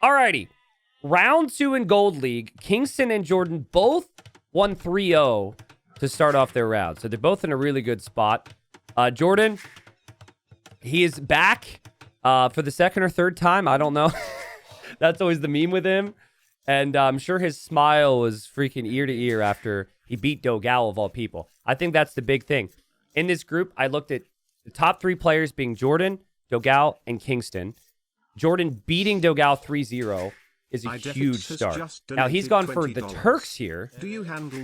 Alrighty. Round 2 in Gold League. Kingston and JorDan both won 3-0 to start off their round. So they're both in a really good spot. JorDan, he is back for the second or third time. I don't know. That's always the meme with him. And I'm sure his smile was freaking ear to ear after he beat Dogal of all people. I think that's the big thing. In this group, I looked at the top 3 players being JorDan, Dogal, and Kingston. JorDan beating Dogal 3-0 is a huge start. Now, he's gone for the Turks here,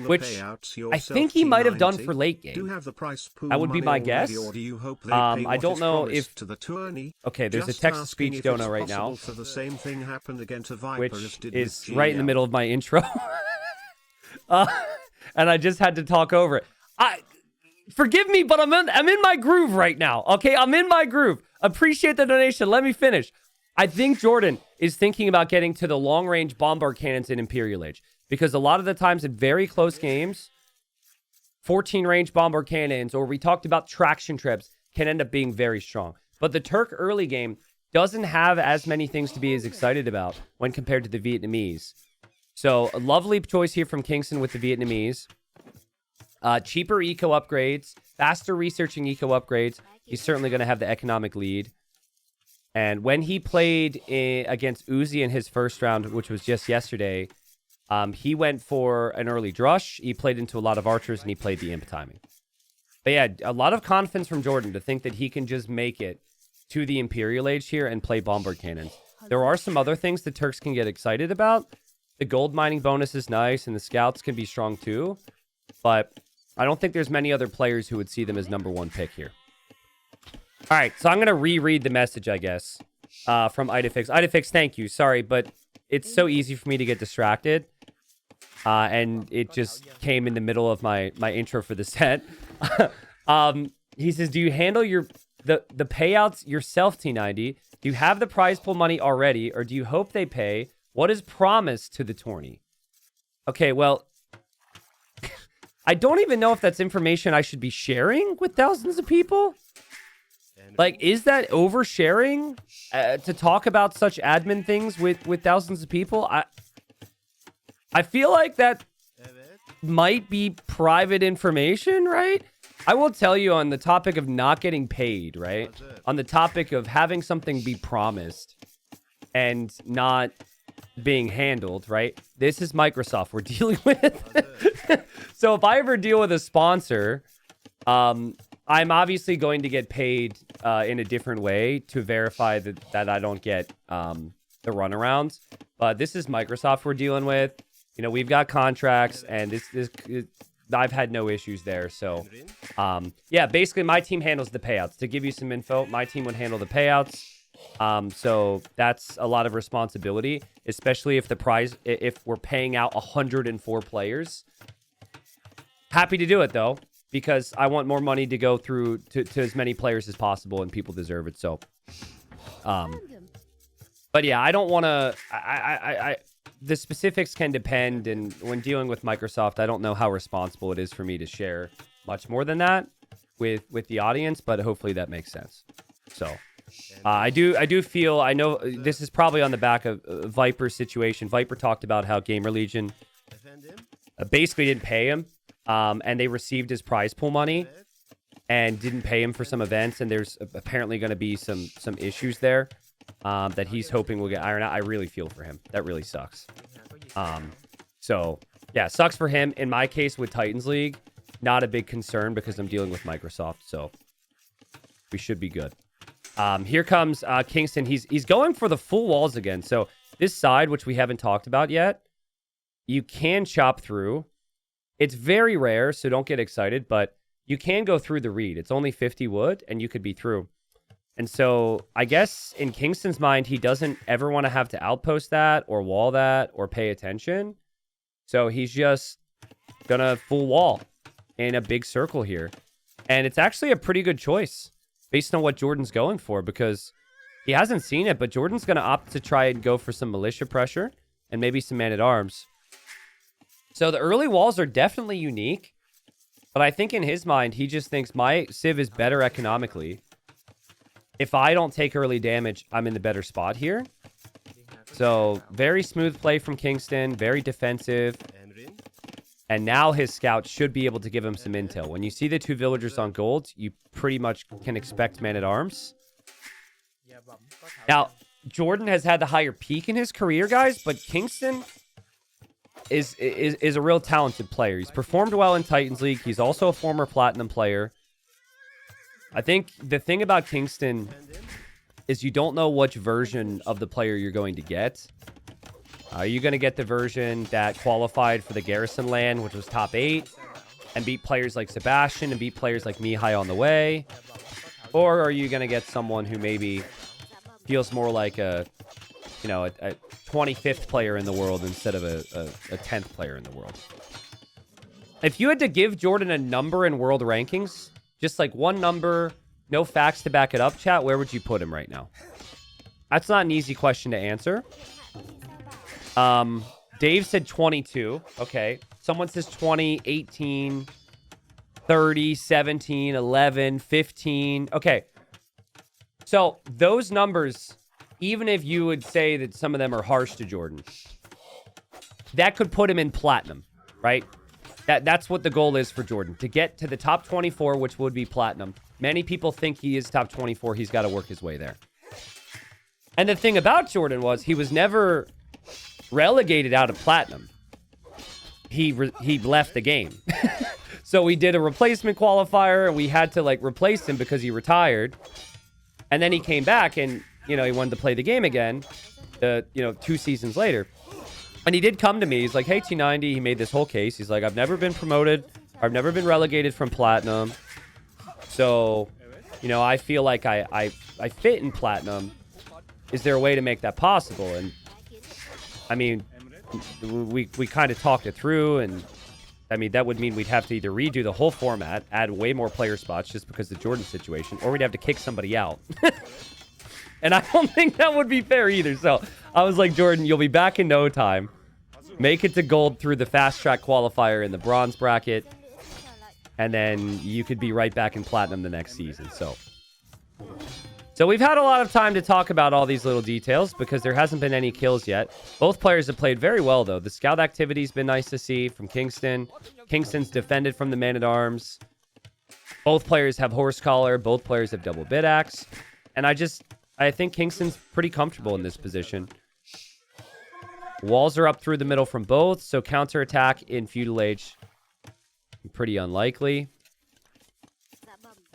which I think he might have done for late game. That would be my guess. I don't know if... Okay, there's a text-to-speech dono right now, which is right in the middle of my intro. And I just had to talk over it. Forgive me, but I'm in my groove right now, okay? I'm in my groove. Appreciate the donation. Let me finish. I think JorDan is thinking about getting to the long-range bombard cannons in Imperial Age. Because a lot of the times in very close games, 14-range bombard cannons, or we talked about traction trips, can end up being very strong. But the Turk early game doesn't have as many things to be as excited about when compared to the Vietnamese. So a lovely choice here from Kingston with the Vietnamese. Cheaper eco upgrades, faster researching eco upgrades. He's certainly going to have the economic lead. And when he played against Uzi in his first round, which was just yesterday, he went for an early drush. He played into a lot of archers, and he played the imp timing. But yeah, a lot of confidence from JorDan to think that he can just make it to the Imperial Age here and play bombard cannons. There are some other things the Turks can get excited about. The gold mining bonus is nice, and the scouts can be strong too. But I don't think there's many other players who would see them as #1 pick here. All right, so I'm going to reread the message, I guess, from Idafix. Idafix, thank you. Sorry, but it's so easy for me to get distracted. And it just came in the middle of my intro for the set. He says, do you handle the payouts yourself, T90? Do you have the prize pool money already, or do you hope they pay? What is promised to the tourney? Okay, well, I don't even know if that's information I should be sharing with thousands of people. Like, is that oversharing to talk about such admin things with thousands of people? I feel like that might be private information, right? I will tell you on the topic of not getting paid, right? On the topic of having something be promised and not being handled, right? This is Microsoft we're dealing with. So if I ever deal with a sponsor, I'm obviously going to get paid in a different way to verify that I don't get the runarounds. But this is Microsoft we're dealing with. You know, we've got contracts, and I've had no issues there. So, yeah, basically my team handles the payouts. To give you some info, my team would handle the payouts. So that's a lot of responsibility, especially if we're paying out 104 players. Happy to do it, though, because I want more money to go through to as many players as possible, and people deserve it. So, but yeah, I don't want to. The specifics can depend, and when dealing with Microsoft, I don't know how responsible it is for me to share much more than that with the audience, but hopefully that makes sense. So, I do feel, I know this is probably on the back of Viper's situation. Viper talked about how Gamer Legion basically didn't pay him, and they received his prize pool money and didn't pay him for some events, and there's apparently going to be some issues there. That he's hoping will get ironed out. I really feel for him. That really sucks. So, yeah, sucks for him. In my case with Titans League, not a big concern because I'm dealing with Microsoft, so we should be good. Here comes Kingston. He's going for the full walls again. So this side, which we haven't talked about yet, you can chop through. It's very rare, so don't get excited, but you can go through the reed. It's only 50 wood, and you could be through. And so I guess in Kingston's mind, he doesn't ever want to have to outpost that or wall that or pay attention. So he's just going to full wall in a big circle here. And it's actually a pretty good choice based on what JorDan's going for, because he hasn't seen it, but JorDan's going to opt to try and go for some militia pressure and maybe some man-at-arms. So the early walls are definitely unique, but I think in his mind, he just thinks my Civ is better economically. If I don't take early damage, I'm in the better spot here. So, very smooth play from Kingston. Very defensive. And now his scouts should be able to give him some intel. When you see the 2 villagers on gold, you pretty much can expect man-at-arms. Now, JorDan has had the higher peak in his career, guys, but Kingston is a real talented player. He's performed well in Titans League. He's also a former Platinum player. I think the thing about Kingston is you don't know which version of the player you're going to get. Are you going to get the version that qualified for the Garrison LAN, which was top 8, and beat players like Sebastian and beat players like Mihai on the way? Or are you going to get someone who maybe feels more like a 25th player in the world instead of a 10th player in the world? If you had to give JorDan a number in world rankings, just like one number, no facts to back it up, chat, where would you put him right now? That's not an easy question to answer. Dave said 22. Okay. Someone says 20, 18, 30, 17, 11, 15. Okay. So those numbers, even if you would say that some of them are harsh to JorDan, that could put him in platinum, right? That's what the goal is for JorDan, to get to the top 24, which would be platinum. Many people think he is top 24. He's got to work his way there. And the thing about JorDan was he was never relegated out of platinum. He left the game. So we did a replacement qualifier, and we had to replace him because he retired. And then he came back and, he wanted to play the game again, 2 seasons later. And he did come to me. He's like, hey, T90, he made this whole case. He's like, I've never been promoted. I've never been relegated from platinum. So, I feel like I fit in platinum. Is there a way to make that possible? And I mean, we kind of talked it through, and I mean, that would mean we'd have to either redo the whole format, add way more player spots just because of the JorDan situation, or we'd have to kick somebody out. And I don't think that would be fair either. So I was like, JorDan, you'll be back in no time. Make it to gold through the fast track qualifier in the bronze bracket, and then you could be right back in platinum the next season. So we've had a lot of time to talk about all these little details because there hasn't been any kills yet. Both players have played very well, though. The scout activity's been nice to see from Kingston. Kingston's defended from the man-at-arms. Both players have horse collar. Both players have double bid axe. And I think Kingston's pretty comfortable in this position. Walls are up through the middle from both, so counterattack in Feudal Age, pretty unlikely.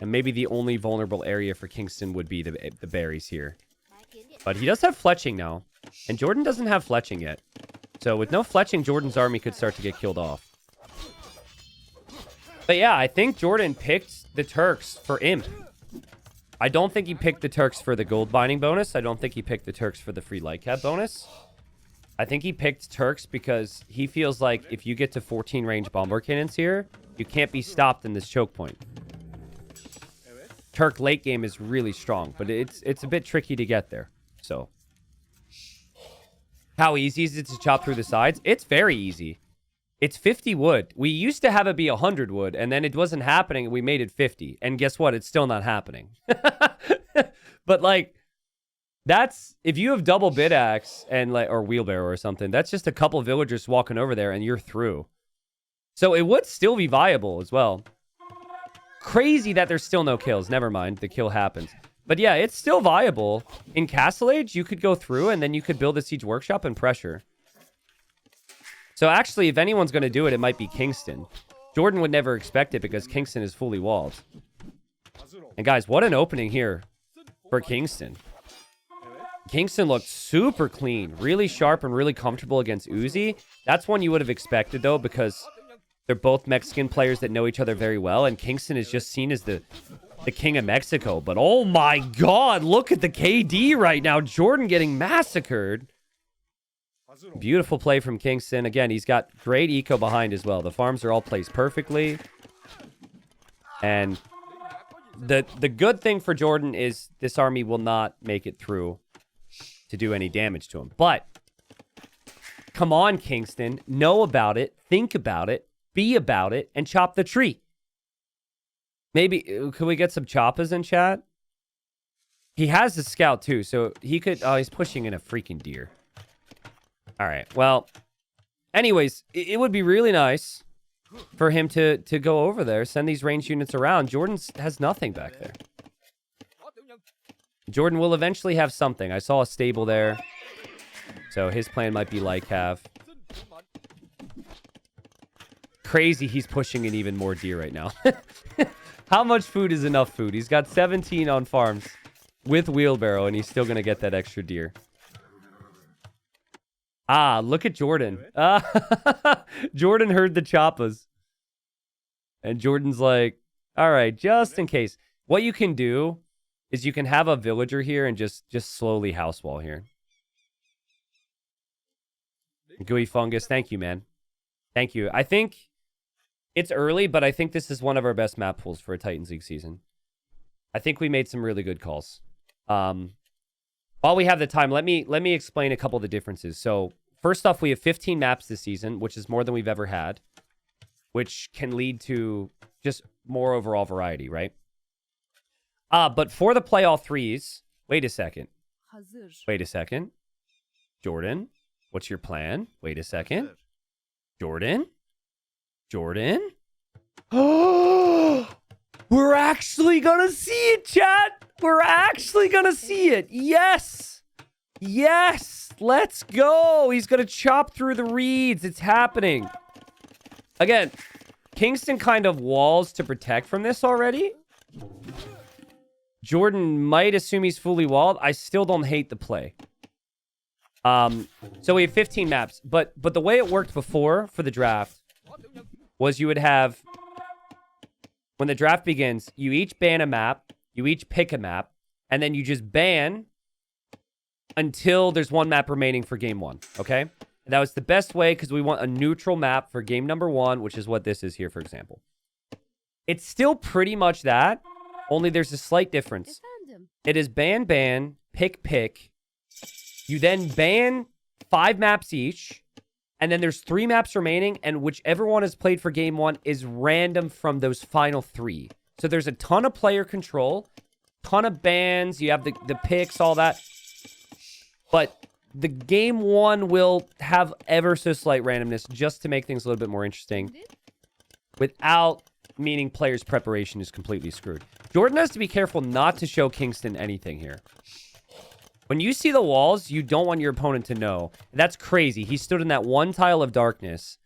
And maybe the only vulnerable area for Kingston would be the berries here. But he does have fletching now. And JorDan doesn't have fletching yet. So with no fletching, JorDan's army could start to get killed off. But yeah, I think JorDan picked the Turks for Imp. I don't think he picked the Turks for the gold binding bonus. I don't think he picked the Turks for the free light cap bonus. I think he picked Turks because he feels like if you get to 14 range bomber cannons here, you can't be stopped in this choke point. Turk late game is really strong, but it's a bit tricky to get there. So, how easy is it to chop through the sides? It's very easy. It's 50 wood. We used to have it be 100 wood, and then it wasn't happening, and we made it 50. And guess what? It's still not happening. But that's if you have double bid axe and or wheelbarrow or something. That's just a couple of villagers walking over there, and you're through. So it would still be viable as well. Crazy that there's still no kills. Never mind. The kill happens. But yeah, it's still viable. In Castle Age, you could go through and then you could build a siege workshop and pressure. So actually, if anyone's going to do it, it might be Kingston. JorDan would never expect it because Kingston is fully walled. And guys, what an opening here for Kingston. Kingston looked super clean, really sharp and really comfortable against Uzi. That's one you would have expected though, because they're both Mexican players that know each other very well, and Kingston is just seen as the king of Mexico. But oh my god, look at the KD right now. JorDan getting massacred. Beautiful play from Kingston. Again, he's got great eco behind as well. The farms are all placed perfectly. And the good thing for JorDan is this army will not make it through to do any damage to him. But come on, Kingston. Know about it. Think about it. Be about it and chop the tree. Maybe, could we get some choppas in chat? He has a scout too, so he could, oh, he's pushing in a freaking deer. All right. Well, anyways, it would be really nice for him to go over there, send these range units around. Jordan has nothing back there. Jordan will eventually have something. I saw a stable there. So his plan might be like have. Crazy he's pushing in even more deer right now. How much food is enough food? He's got 17 on farms with wheelbarrow, and he's still going to get that extra deer. Ah, look at Jordan. Jordan heard the choppas. And Jordan's like, all right, just in case. What you can do is you can have a villager here and just slowly house wall here. Gooey Fungus, thank you, man. Thank you. I think it's early, but I think this is one of our best map pools for a Titans League season. I think we made some really good calls. While we have the time, let me explain a couple of the differences. So first off, we have 15 maps this season, which is more than we've ever had, which can lead to just more overall variety, right? But for the play all threes, wait a second. Jordan, what's your plan? Wait a second. Jordan? Oh, we're actually gonna see it, chat. We're actually gonna see it. Yes. Let's go. He's gonna chop through the reeds. It's happening. Again, Kingston kind of walls to protect from this already. Jordan might assume he's fully walled. I still don't hate the play. So we have 15 maps, but the way it worked before for the draft was you would have, when the draft begins, you each ban a map, you each pick a map, and then you just ban until there's one map remaining for game one, okay? And that was the best way because we want a neutral map for game number one, which is what this is here, for example. It's still pretty much that, only there's a slight difference. It is ban, pick. You then ban 5 maps each, and then there's 3 maps remaining, and whichever one is played for game one is random from those final 3. So there's a ton of player control, ton of bans, you have the picks, all that. But the game one will have ever so slight randomness just to make things a little bit more interesting, without meaning players' preparation is completely screwed. Jordan has to be careful not to show Kingston anything here. When you see the walls, you don't want your opponent to know. That's crazy. He stood in that one tile of darkness,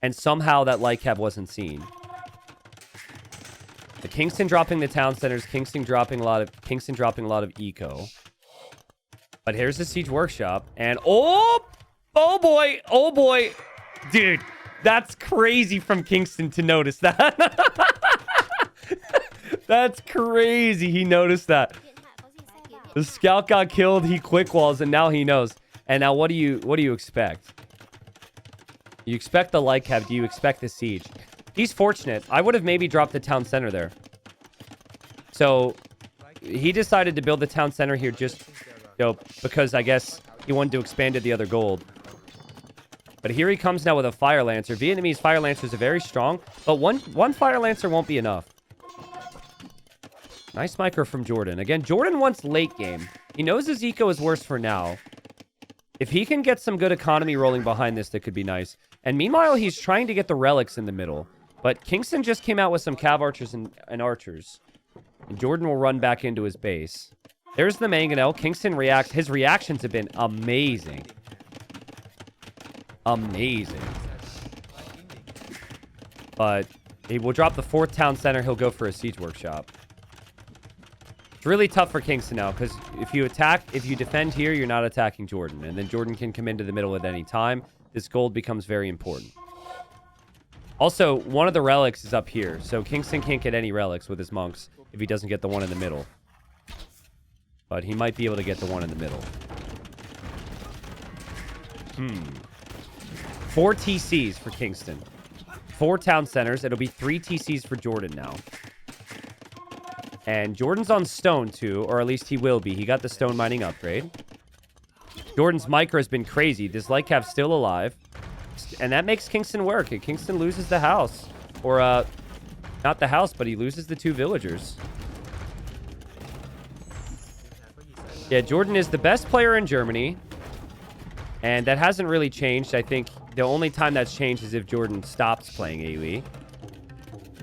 and somehow that light cap wasn't seen. The Kingston dropping the town centers, Kingston dropping a lot of eco. But here's the Siege Workshop, and oh boy. Dude, that's crazy from Kingston to notice that. That's crazy. He noticed that. The scout got killed, he quick walls, and now he knows. And now what do you expect? You expect the light cap, do you expect the siege? He's fortunate. I would have maybe dropped the town center there. So he decided to build the town center here just because I guess he wanted to expand it the other gold. But here he comes now with a Fire Lancer. Vietnamese Fire Lancers are very strong, but one Fire Lancer won't be enough. Nice micro from Jordan. Again, Jordan wants late game. He knows his eco is worse for now. If he can get some good economy rolling behind this, that could be nice. And meanwhile, he's trying to get the relics in the middle. But Kingston just came out with some cav archers and archers. And Jordan will run back into his base. There's the mangonel. Kingston reacts. His reactions have been amazing. Amazing. But he will drop the 4th town center. He'll go for a siege workshop. It's really tough for Kingston now, because if you defend here, you're not attacking Jordan. And then Jordan can come into the middle at any time. This gold becomes very important. Also, one of the relics is up here. So Kingston can't get any relics with his monks if he doesn't get the one in the middle. But he might be able to get the one in the middle. 4 TCs for Kingston. 4 town centers. It'll be 3 TCs for Jordan now. And Jordan's on stone too, or at least he will be. He got the stone mining upgrade. Jordan's micro has been crazy. This light cap's still alive. And that makes Kingston work. Kingston loses the house. Or, not the house, but he loses the 2 villagers. Yeah, Jordan is the best player in Germany. And that hasn't really changed. I think the only time that's changed is if JorDan stops playing AoE.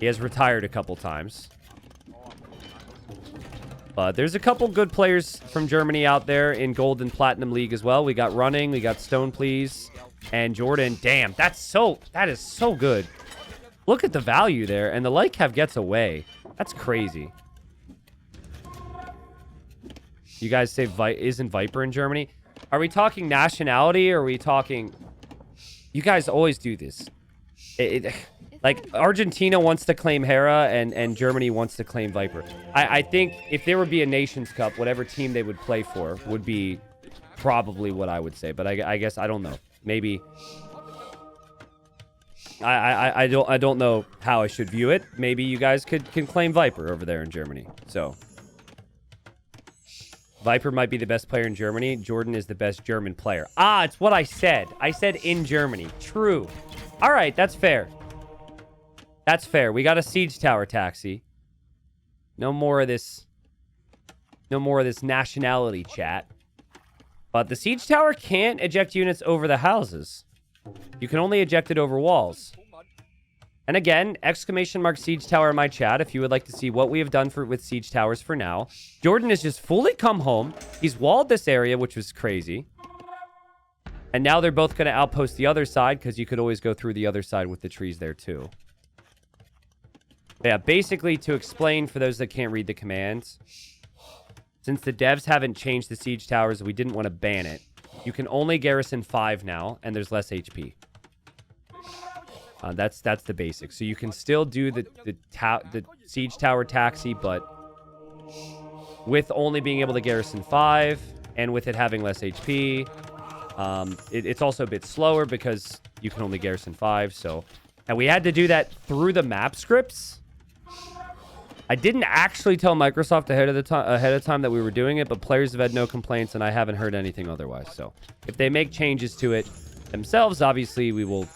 He has retired a couple times. But there's a couple good players from Germany out there in Gold and Platinum League as well. We got Running, we got Stone Please, and JorDan. Damn, that is so good. Look at the value there, and the light cap gets away. That's crazy. You guys say isn't Viper in Germany? Are we talking nationality, or are we talking... You guys always do this. Like, Argentina wants to claim Hera, and Germany wants to claim Viper. I think if there would be a Nations Cup, whatever team they would play for would be probably what I would say. But I guess I don't know. Maybe... I don't know how I should view it. Maybe you guys can claim Viper over there in Germany. So... Viper might be the best player in Germany. JorDan is the best German player. Ah, it's what I said. I said in Germany. True. All right, that's fair. That's fair. We got a siege tower taxi. No more of this. No more of this nationality chat. But the siege tower can't eject units over the houses. You can only eject it over walls. And again, exclamation mark siege tower in my chat if you would like to see what we have done with siege towers for now. JorDan has just fully come home. He's walled this area, which was crazy. And now they're both going to outpost the other side because you could always go through the other side with the trees there too. Yeah, basically to explain for those that can't read the commands, since the devs haven't changed the siege towers, we didn't want to ban it. You can only garrison 5 now, and there's less HP. That's the basics. So you can still do the siege tower taxi, but with only being able to garrison 5 and with it having less HP, it's also a bit slower because you can only garrison 5. So, and we had to do that through the map scripts. I didn't actually tell Microsoft ahead of time that we were doing it, but players have had no complaints, and I haven't heard anything otherwise. So if they make changes to it themselves, obviously we will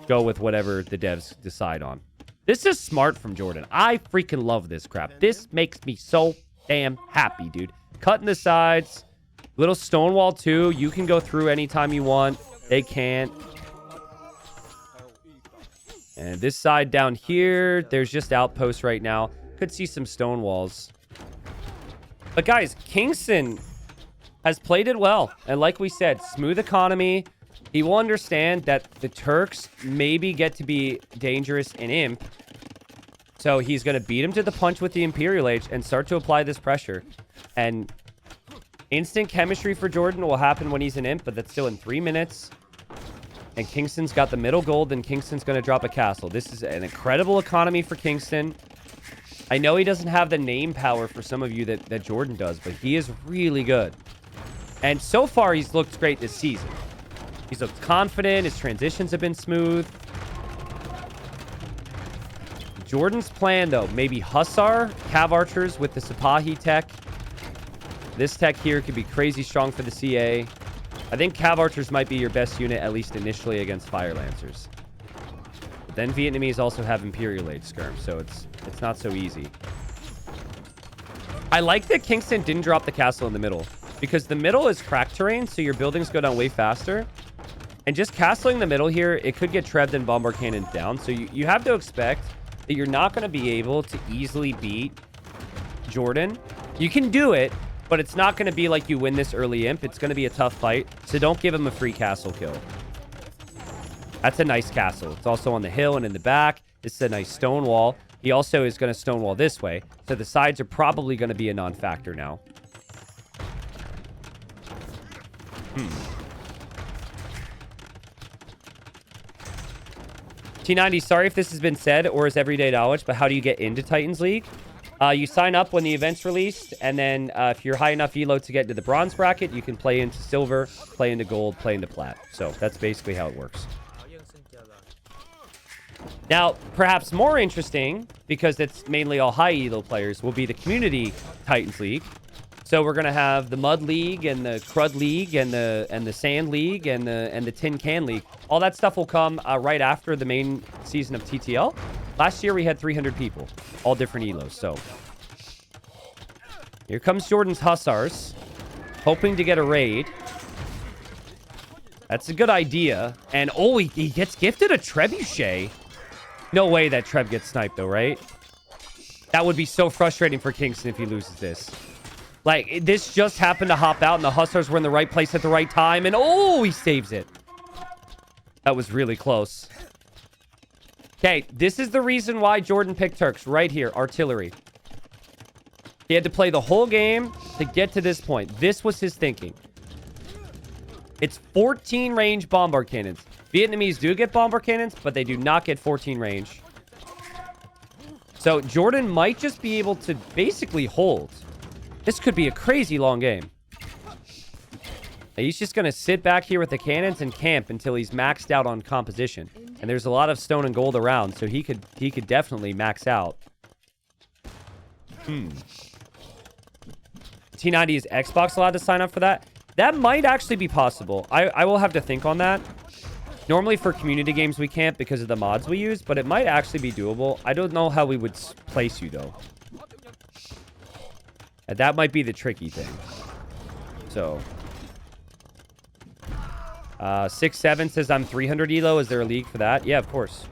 go with whatever the devs decide on. This is smart from JorDan. I freaking love this crap. This makes me so damn happy, dude. Cutting the sides. Little stonewall, too. You can go through anytime you want. They can't. And this side down here, there's just outposts right now. Could see some stone walls. But guys, Kingstone has played it well. And like we said, smooth economy. He will understand that the Turks maybe get to be dangerous in Imp. So he's going to beat him to the punch with the Imperial Age and start to apply this pressure. And instant chemistry for JorDan will happen when he's in Imp, but that's still in 3 minutes. And Kingstone's got the middle gold, and Kingstone's going to drop a castle. This is an incredible economy for Kingstone. I know he doesn't have the name power for some of you that JorDan does, but he is really good. And so far, he's looked great this season. He's looked confident. His transitions have been smooth. JorDan's plan, though, maybe Hussar, Cav Archers with the Sipahi tech. This tech here could be crazy strong for the CA. I think Cav Archers might be your best unit, at least initially, against Fire Lancers. But then Vietnamese also have Imperial Age Skirm, so it's not so easy. I like that Kingstone didn't drop the castle in the middle, because the middle is cracked terrain, so your buildings go down way faster. And just castling the middle here, it could get Trebbed and Bombard Cannon down. So you have to expect that you're not going to be able to easily beat JorDan. You can do it, but it's not going to be like you win this early Imp. It's going to be a tough fight. So don't give him a free castle kill. That's a nice castle. It's also on the hill and in the back. This is a nice stone wall. He also is going to stonewall this way. So the sides are probably going to be a non-factor now. T90, sorry if this has been said or is everyday knowledge, but how do you get into Titans League? You sign up when the event's released, and then if you're high enough elo to get into the bronze bracket, you can play into silver, play into gold, play into plat. So that's basically how it works. Now, perhaps more interesting, because it's mainly all high elo players, will be the Community Titans League. So we're gonna have the Mud League and the Crud League and the Sand League and the Tin Can League. All that stuff will come right after the main season of TTL. Last year we had 300 people, all different elos. So here comes JorDan's Hussars, hoping to get a raid. That's a good idea. And, oh, he gets gifted a trebuchet. No way that Treb gets sniped, though, right? That would be so frustrating for Kingston if he loses this. Like, this just happened to hop out, and the Hussars were in the right place at the right time. And, oh, he saves it. That was really close. Okay, this is the reason why JorDan picked Turks right here. Artillery. He had to play the whole game to get to this point. This was his thinking. It's 14 range bombard cannons. Vietnamese do get bombard cannons, but they do not get 14 range. So JorDan might just be able to basically hold. This could be a crazy long game. He's just going to sit back here with the cannons and camp until he's maxed out on composition. And there's a lot of stone and gold around, so he could definitely max out. T90, is Xbox allowed to sign up for that? That might actually be possible. I will have to think on that. Normally for community games we can't because of the mods we use, but it might actually be doable. I don't know how we would place you, though. And that might be the tricky thing. So... 6-7 says I'm 300 elo. Is there a league for that? Yeah, of course.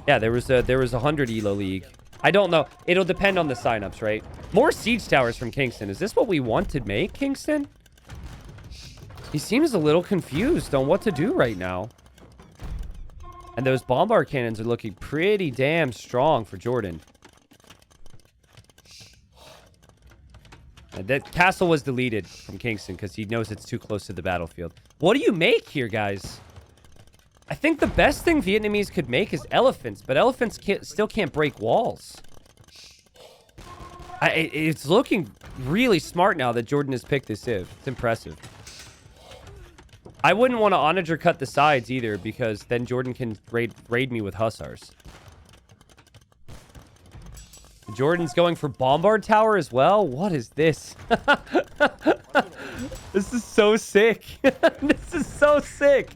Yeah, there was a 100 elo league. I don't know. It'll depend on the signups, right? More siege towers from Kingston. Is this what we want to make, Kingston? He seems a little confused on what to do right now. And those bombard cannons are looking pretty damn strong for JorDan. And that castle was deleted from Kingston because he knows it's too close to the battlefield. What do you make here, guys? I think the best thing Vietnamese could make is elephants, but elephants still can't break walls. It's looking really smart now that JorDan has picked this Civ. It's impressive. I wouldn't want to onager cut the sides either, because then JorDan can raid me with Hussars. JorDan's going for Bombard Tower as well? What is this? This is so sick. This is so sick.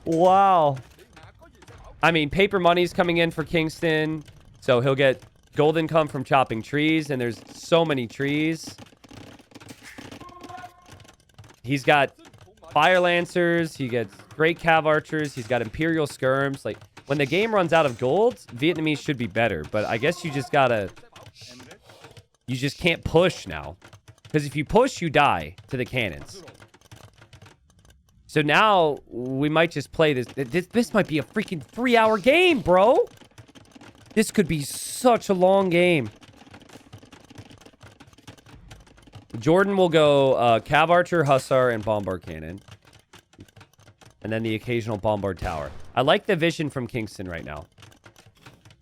Wow. I mean, paper money's coming in for Kingston. So he'll get gold income from chopping trees. And there's so many trees. He's got Fire Lancers. He gets great Cav Archers. He's got Imperial Skirms. Like, when the game runs out of gold, Vietnamese should be better. But I guess you just gotta... You just can't push now. Because if you push, you die to the cannons. So now, we might just play this. This might be a freaking 3-hour game, bro. This could be such a long game. JorDan will go Cav Archer, Hussar, and Bombard Cannon. And then the occasional Bombard Tower. I like the vision from Kingston right now.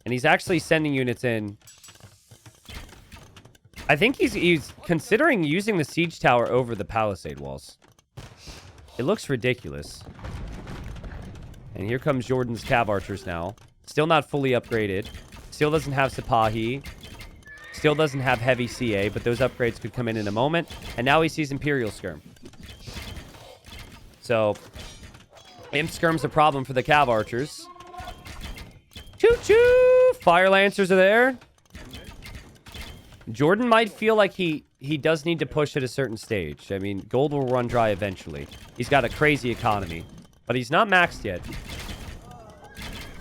And he's actually sending units in. I think he's considering using the siege tower over the palisade walls. It looks ridiculous. And here comes JorDan's Cav Archers now. Still not fully upgraded. Still doesn't have Sipahi. Still doesn't have heavy CA, but those upgrades could come in a moment. And now he sees Imperial Skirm. So... Imp Skirm's a problem for the Cav Archers. Choo-choo! Fire Lancers are there. JorDan might feel like he does need to push at a certain stage. I mean, gold will run dry eventually. He's got a crazy economy. But he's not maxed yet.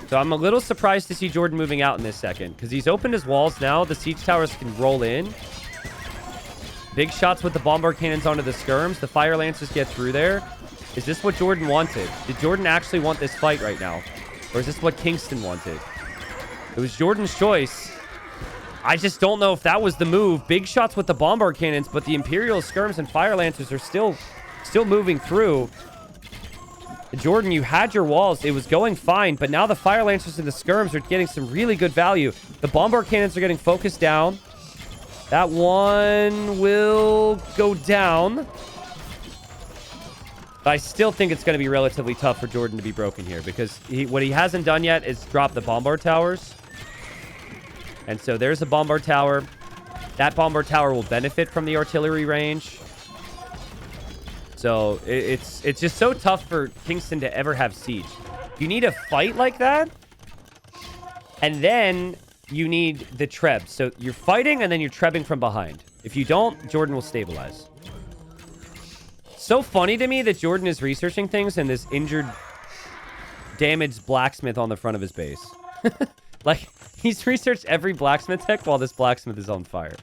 So I'm a little surprised to see JorDan moving out in this second. Because he's opened his walls now. The siege towers can roll in. Big shots with the bombard cannons onto the skirms. The Fire Lancers get through there. Is this what JorDan wanted? Did JorDan actually want this fight right now? Or is this what Kingston wanted? It was JorDan's choice. I just don't know if that was the move. Big shots with the bombard cannons, but the Imperial Skirms and Fire Lancers are still moving through. JorDan, you had your walls. It was going fine, but now the Fire Lancers and the Skirms are getting some really good value. The bombard cannons are getting focused down. That one will go down. But I still think it's going to be relatively tough for JorDan to be broken here, because what he hasn't done yet is drop the bombard towers. And so there's a bombard tower. That bombard tower will benefit from the artillery range. So it's just so tough for Kingston to ever have siege. You need a fight like that. And then you need the trebs. So you're fighting and then you're trebbing from behind. If you don't, JorDan will stabilize. So funny to me that JorDan is researching things and this injured, damaged blacksmith on the front of his base. Like, he's researched every blacksmith tech while this blacksmith is on fire.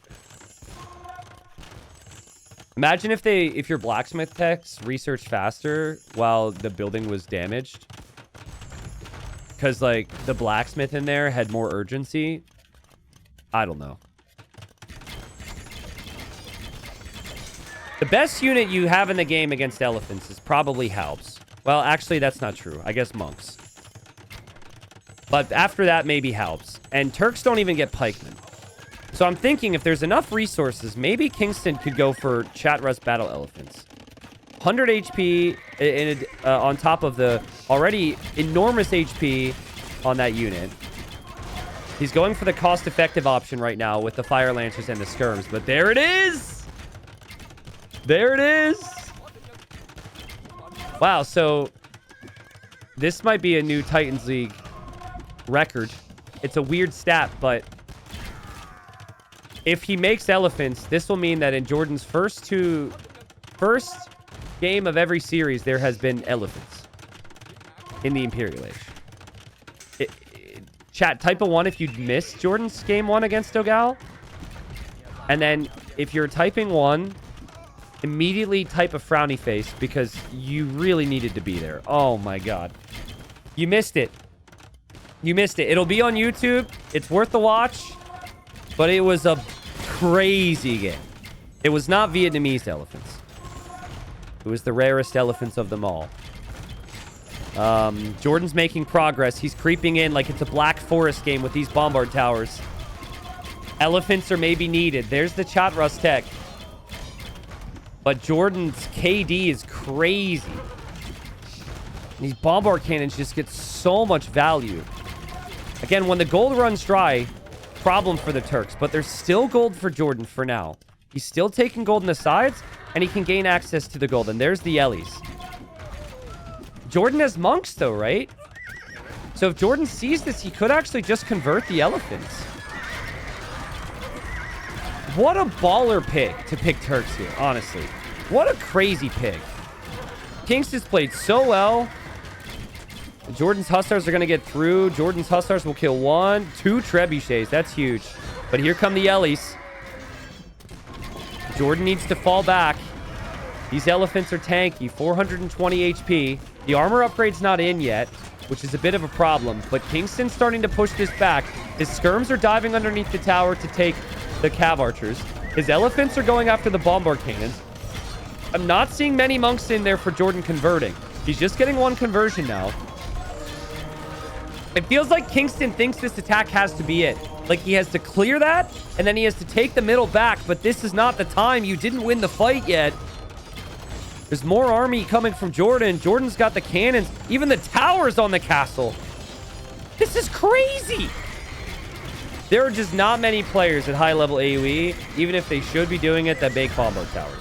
Imagine if your blacksmith techs researched faster while the building was damaged. Because, like, the blacksmith in there had more urgency. I don't know. The best unit you have in the game against elephants is probably Halbs. Well, actually, that's not true. I guess monks. But after that, maybe Halbs. And Turks don't even get pikemen. So I'm thinking if there's enough resources, maybe Kingston could go for Chatrus Battle Elephants. 100 HP on top of the already enormous HP on that unit. He's going for the cost-effective option right now with the Fire Lancers and the Skirms. But there it is! There it is! Wow, so this might be a new Titans League record. It's a weird stat, but if he makes elephants, this will mean that in JorDan's first game of every series, there has been elephants in the Imperial Age. Chat, type a 1 if you missed JorDan's game 1 against Dogal. And then if you're typing 1, immediately type a frowny face because you really needed to be there. Oh my god. You missed it. You missed it. It'll be on YouTube. It's worth the watch. But it was a crazy game. It was not Vietnamese elephants. It was the rarest elephants of them all. JorDan's making progress. He's creeping in like it's a Black Forest game with these bombard towers. Elephants are maybe needed. There's the Chatrus tech. But JorDan's KD is crazy. These bombard cannons just get so much value. Again, when the gold runs dry, problem for the Turks. But there's still gold for JorDan for now. He's still taking gold in the sides, and he can gain access to the gold. And there's the Ellies. JorDan has monks, though, right? So if JorDan sees this, he could actually just convert the elephants. What a baller pick to pick Turks here, honestly. What a crazy pick. Kingston's played so well. JorDan's Hussars are going to get through. JorDan's Hussars will kill 1, 2 trebuchets. That's huge. But here come the Ellies. JorDan needs to fall back. These elephants are tanky. 420 HP. The armor upgrade's not in yet, which is a bit of a problem. But Kingston's starting to push this back. His skirms are diving underneath the tower to take the cav archers. His elephants are going after the bombard cannons. I'm not seeing many monks in there for JorDan converting. He's just getting 1 conversion now. It feels like Kingston thinks this attack has to be it. Like he has to clear that, and then he has to take the middle back. But this is not the time. You didn't win the fight yet. There's more army coming from JorDan. JorDan's got the cannons. Even the towers on the castle. This is crazy. There are just not many players at high-level AoE, even if they should be doing it, that make bombard towers.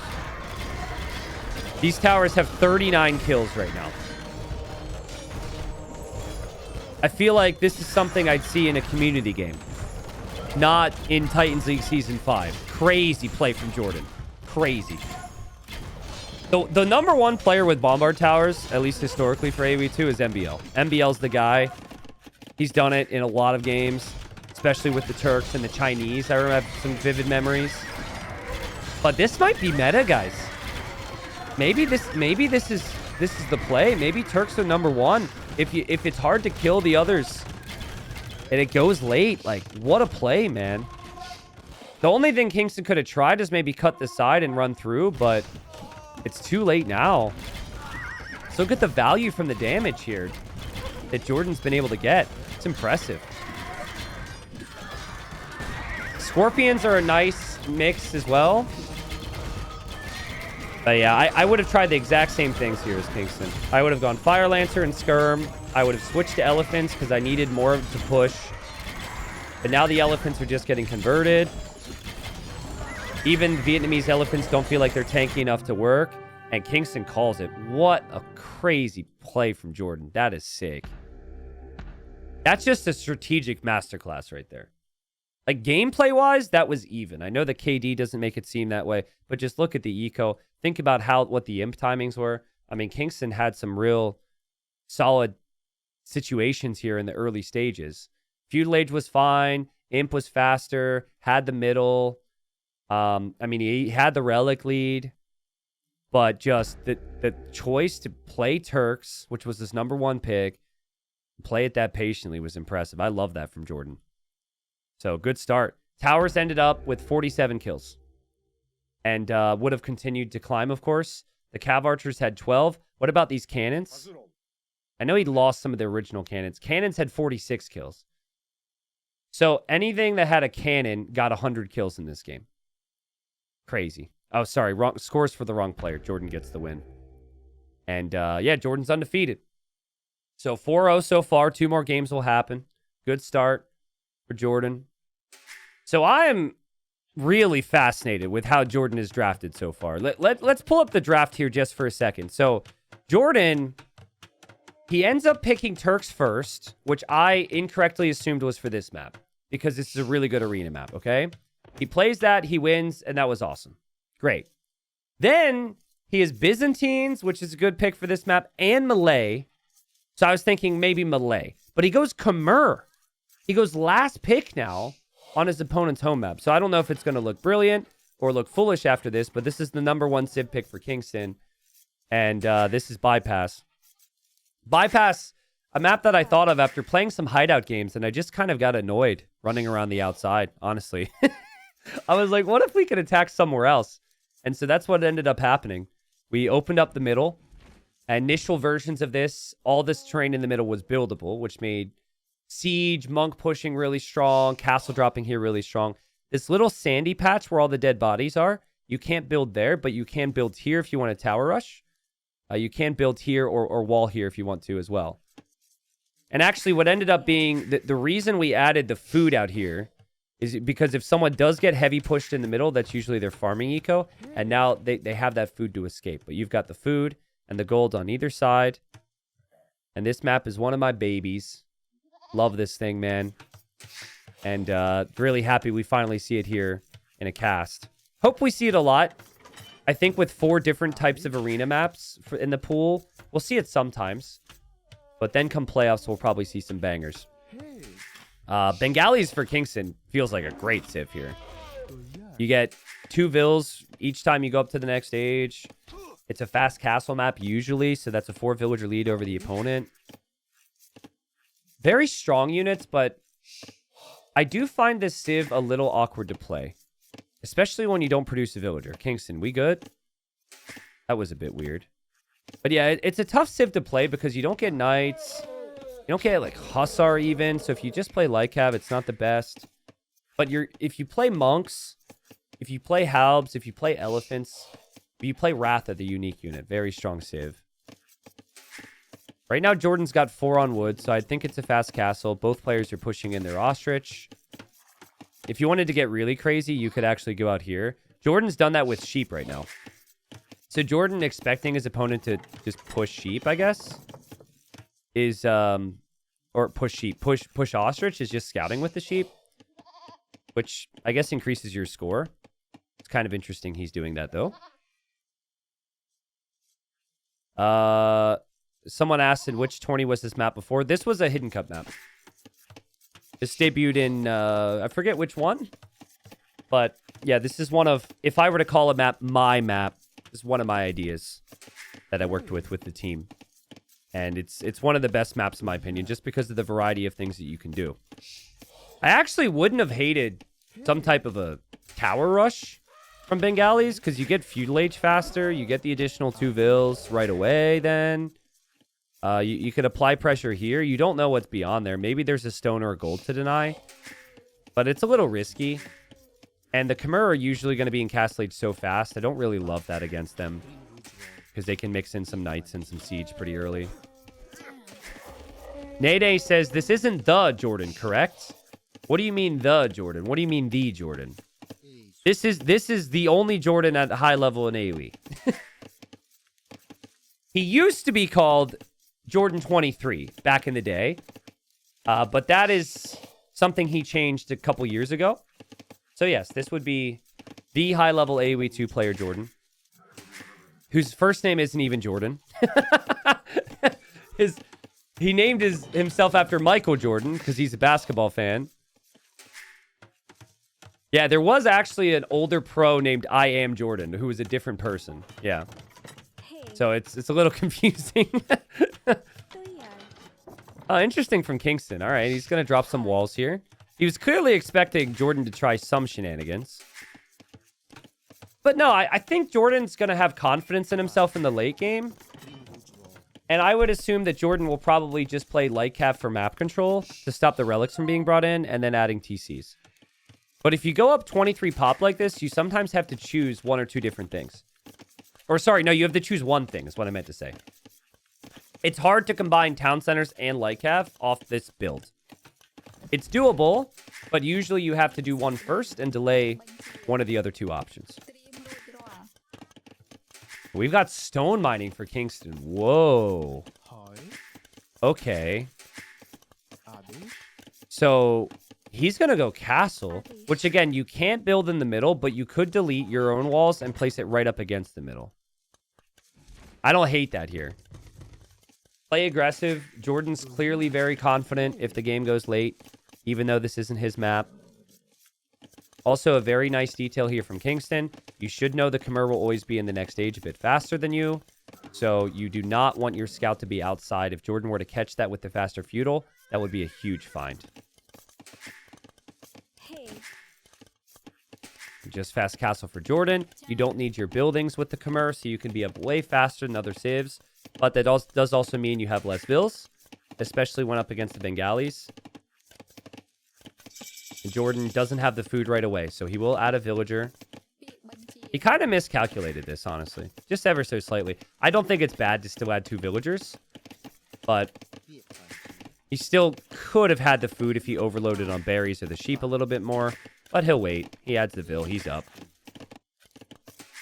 These towers have 39 kills right now. I feel like this is something I'd see in a community game. Not in Titans League Season 5. Crazy play from JorDan. Crazy. The number 1 player with bombard towers, at least historically for AoE2, is MBL. MBL's the guy. He's done it in a lot of games, especially with the Turks and the Chinese. I remember some vivid memories. But this might be meta, guys. Maybe this is the play. Maybe Turks are number 1. If it's hard to kill the others and it goes late, like, what a play, man. The only thing Kingston could have tried is maybe cut the side and run through, but it's too late now. Let's look at the value from the damage here that JorDan's been able to get. It's impressive. Scorpions are a nice mix as well. But yeah, I would have tried the exact same things here as Kingston. I would have gone Fire Lancer and Skirm. I would have switched to Elephants because I needed more to push. But now the Elephants are just getting converted. Even Vietnamese Elephants don't feel like they're tanky enough to work. And Kingston calls it. What a crazy play from JorDan. That is sick. That's just a strategic masterclass right there. Like, gameplay-wise, that was even. I know the KD doesn't make it seem that way, but just look at the eco. think about what the imp timings were. I mean, Kingston had some real solid situations here in the early stages. Feudal Age was fine. Imp was faster. Had the middle. I mean, he had the relic lead. But just the choice to play Turks, which was his #1 pick, play it that patiently was impressive. I love that from JorDan. So, good start. Towers ended up with 47 kills. And would have continued to climb, of course. The Cav Archers had 12. What about these cannons? I know he lost some of the original cannons. Cannons had 46 kills. So, anything that had a cannon got 100 kills in this game. Crazy. Oh, sorry. Wrong scores for the wrong player. JorDan gets the win. And, yeah, JorDan's undefeated. So, 4-0 so far. 2 more games will happen. Good start for JorDan. So, I am really fascinated with how JorDan is drafted so far. Let's pull up the draft here just for a second. So, JorDan, he ends up picking Turks first, which I incorrectly assumed was for this map, because this is a really good arena map, okay? He plays that, he wins, and that was awesome. Great. Then he has Byzantines, which is a good pick for this map, and Malay. So I was thinking maybe Malay. But he goes Khmer. He goes last pick now on his opponent's home map. So I don't know if it's going to look brilliant or look foolish after this, but this is the #1 Civ pick for Kingston. And this is Bypass. Bypass, a map that I thought of after playing some hideout games, and I just kind of got annoyed running around the outside, honestly. I was like, what if we could attack somewhere else? And so that's what ended up happening. We opened up the middle. Initial versions of this, all this terrain in the middle was buildable, which made siege, monk pushing really strong, castle dropping here really strong. This little sandy patch where all the dead bodies are, you can't build there, but you can build here if you want a tower rush. You can build here or wall here if you want to as well. And actually what ended up being, the reason we added the food out here is because if someone does get heavy pushed in the middle, that's usually their farming eco. And now they have that food to escape. But you've got the food and the gold on either side. And this map is one of my babies. Love this thing, man. And really happy we finally see it here in a cast. Hope we see it a lot. I think with 4 different types of arena maps in the pool, we'll see it sometimes. But then come playoffs, we'll probably see some bangers. Bengalis for Kingston feels like a great civ here. You get 2 vills each time you go up to the next stage. It's a fast castle map usually, so that's a 4 villager lead over the opponent. Very strong units, but I do find this civ a little awkward to play. Especially when you don't produce a villager. Kingston, we good? That was a bit weird. But yeah, it's a tough civ to play because you don't get knights. You don't get like Hussar even. So if you just play Lycav, it's not the best. But if you play monks, if you play halbs, if you play elephants, if you play Ratha, the unique unit. Very strong civ. Right now, JorDan's got 4 on wood, so I think it's a fast castle. Both players are pushing in their ostrich. If you wanted to get really crazy, you could actually go out here. JorDan's done that with sheep right now. So JorDan expecting his opponent to just push sheep, I guess, is or push sheep, push ostrich is just scouting with the sheep, which I guess increases your score. It's kind of interesting he's doing that though. Someone asked in which tourney was this map before. This was a Hidden Cup map. This debuted in, I forget which one. But, yeah, this is one of, if I were to call a map my map, this is one of my ideas that I worked with the team. And it's one of the best maps, in my opinion, just because of the variety of things that you can do. I actually wouldn't have hated some type of a tower rush from Bengalis, because you get Feudal Age faster, you get the additional 2 vills right away then. You could apply pressure here. You don't know what's beyond there. Maybe there's a stone or a gold to deny. But it's a little risky. And the Khmer are usually going to be in Castle Age so fast. I don't really love that against them. Because they can mix in some knights and some siege pretty early. Nade says, this isn't the JorDan, correct? What do you mean the JorDan? What do you mean the JorDan? This is the only JorDan at high level in AoE. He used to be called JorDan 23 back in the day. But that is something he changed a couple years ago. So yes, this would be the high-level AoE 2 player JorDan. whose first name isn't even Jordan. He named himself after Michael Jordan because he's a basketball fan. Yeah, there was actually an older pro named I Am Jordan who was a different person. Yeah. So it's a little confusing. Oh, interesting from Kingston. All right, he's going to drop some walls here. He was clearly expecting Jordan to try some shenanigans. But no, I think Jordan's going to have confidence in himself in the late game. And I would assume that Jordan will probably just play light cap for map control to stop the relics from being brought in and then adding TCs. But if you go up 23 pop like this, you sometimes have to choose one or two different things. Or sorry, no, you have to choose one thing is what I meant to say. It's hard to combine town centers and light cap off this build. It's doable, but usually you have to do one first and delay one of the other two options. We've got stone mining for Kingston. Whoa. Okay. So he's going to go castle, which again, you can't build in the middle, but you could delete your own walls and place it right up against the middle. I don't hate that here. Play aggressive. Jordan's clearly very confident if the game goes late, even though this isn't his map. Also, a very nice detail here from Kingston. You should know the Khmer will always be in the next stage a bit faster than you. So you do not want your scout to be outside. If Jordan were to catch that with the faster feudal, that would be a huge find. Just fast castle for Jordan. You don't need your buildings with the Khmer, so you can be up way faster than other civs. But that does also mean you have less vills, especially when up against the Bengalis. And Jordan doesn't have the food right away, so he will add a villager. He kind of miscalculated this, honestly. Just ever so slightly. I don't think it's bad to still add 2 villagers, but he still could have had the food if he overloaded on berries or the sheep a little bit more, but he'll wait. He adds the vill. He's up.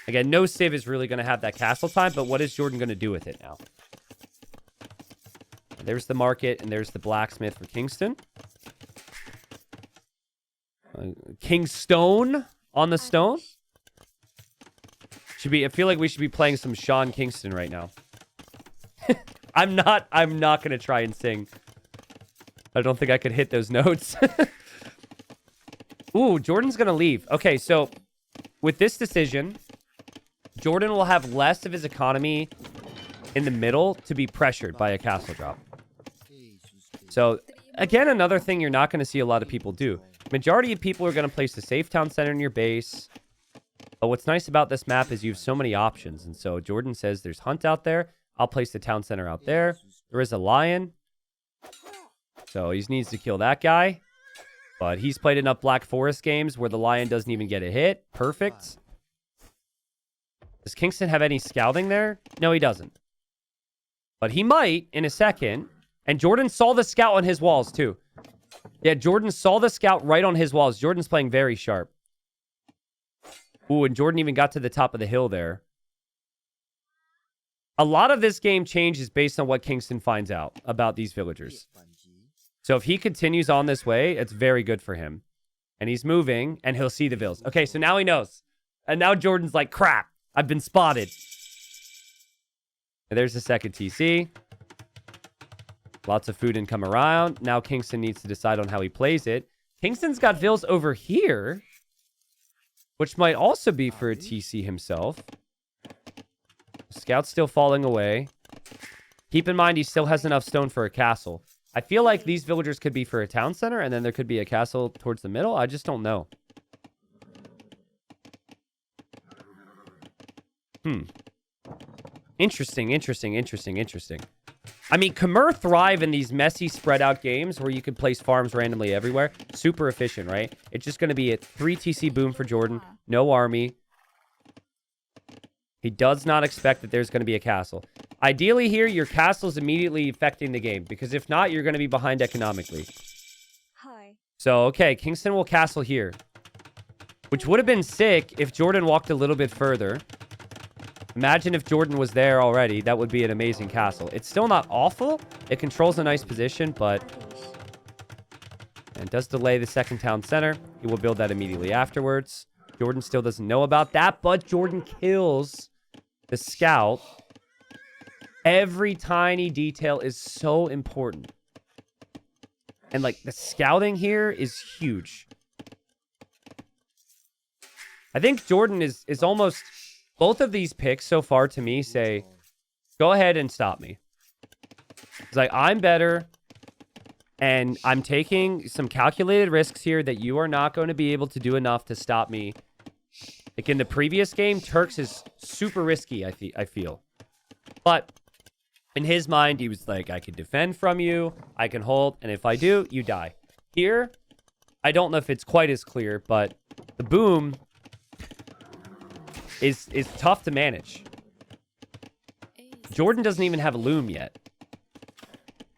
Again, no civ is really going to have that castle time, but what is Jordan going to do with it now? There's the market, and there's the blacksmith for Kingston. Kingstone on the stone. I feel like we should be playing some Sean Kingston right now. I'm not going to try and sing. I don't think I could hit those notes. Ooh, Jordan's going to leave. Okay, so with this decision, Jordan will have less of his economy in the middle to be pressured by a castle drop. So, again, another thing you're not going to see a lot of people do. Majority of people are going to place the safe town center in your base. But what's nice about this map is you have so many options. And so Jordan says there's hunt out there. I'll place the town center out there. There is a lion. So he needs to kill that guy. But he's played enough Black Forest games where the lion doesn't even get a hit. Perfect. Does Kingston have any scouting there? No, he doesn't. But he might in a second. And Jordan saw the scout on his walls too. Yeah, Jordan saw the scout right on his walls. Jordan's playing very sharp. Ooh, and Jordan even got to the top of the hill there. A lot of this game changes based on what Kingston finds out about these villagers. So if he continues on this way, it's very good for him. And he's moving, and he'll see the vills. Okay, so now he knows. And now Jordan's like, crap, I've been spotted. And there's the second TC. Lots of food income around. Now Kingston needs to decide on how he plays it. Kingston's got vills over here, which might also be for a TC himself. Scout's still falling away. Keep in mind, he still has enough stone for a castle. I feel like these villagers could be for a town center, and then there could be a castle towards the middle. I just don't know. Interesting. I mean, Khmer thrive in these messy, spread-out games where you can place farms randomly everywhere. Super efficient, right? It's just going to be a 3 TC boom for Jordan. No army. He does not expect that there's going to be a castle. Ideally here, your castle's immediately affecting the game, because if not, you're going to be behind economically. So, okay, Kingston will castle here, which would have been sick if Jordan walked a little bit further. Imagine if Jordan was there already. That would be an amazing castle. It's still not awful. It controls a nice position, but it does delay the second town center. He will build that immediately afterwards. Jordan still doesn't know about that, but Jordan kills the scout. Every tiny detail is so important. And, like, the scouting here is huge. I think JorDan is almost... Both of these picks so far to me say, go ahead and stop me. It's like, I'm better, and I'm taking some calculated risks here that you are not going to be able to do enough to stop me. Like in the previous game, Turks is super risky, I feel. But in his mind, he was like, I can defend from you, I can hold, and if I do, you die. Here, I don't know if it's quite as clear, but the boom is tough to manage. JorDan doesn't even have a loom yet.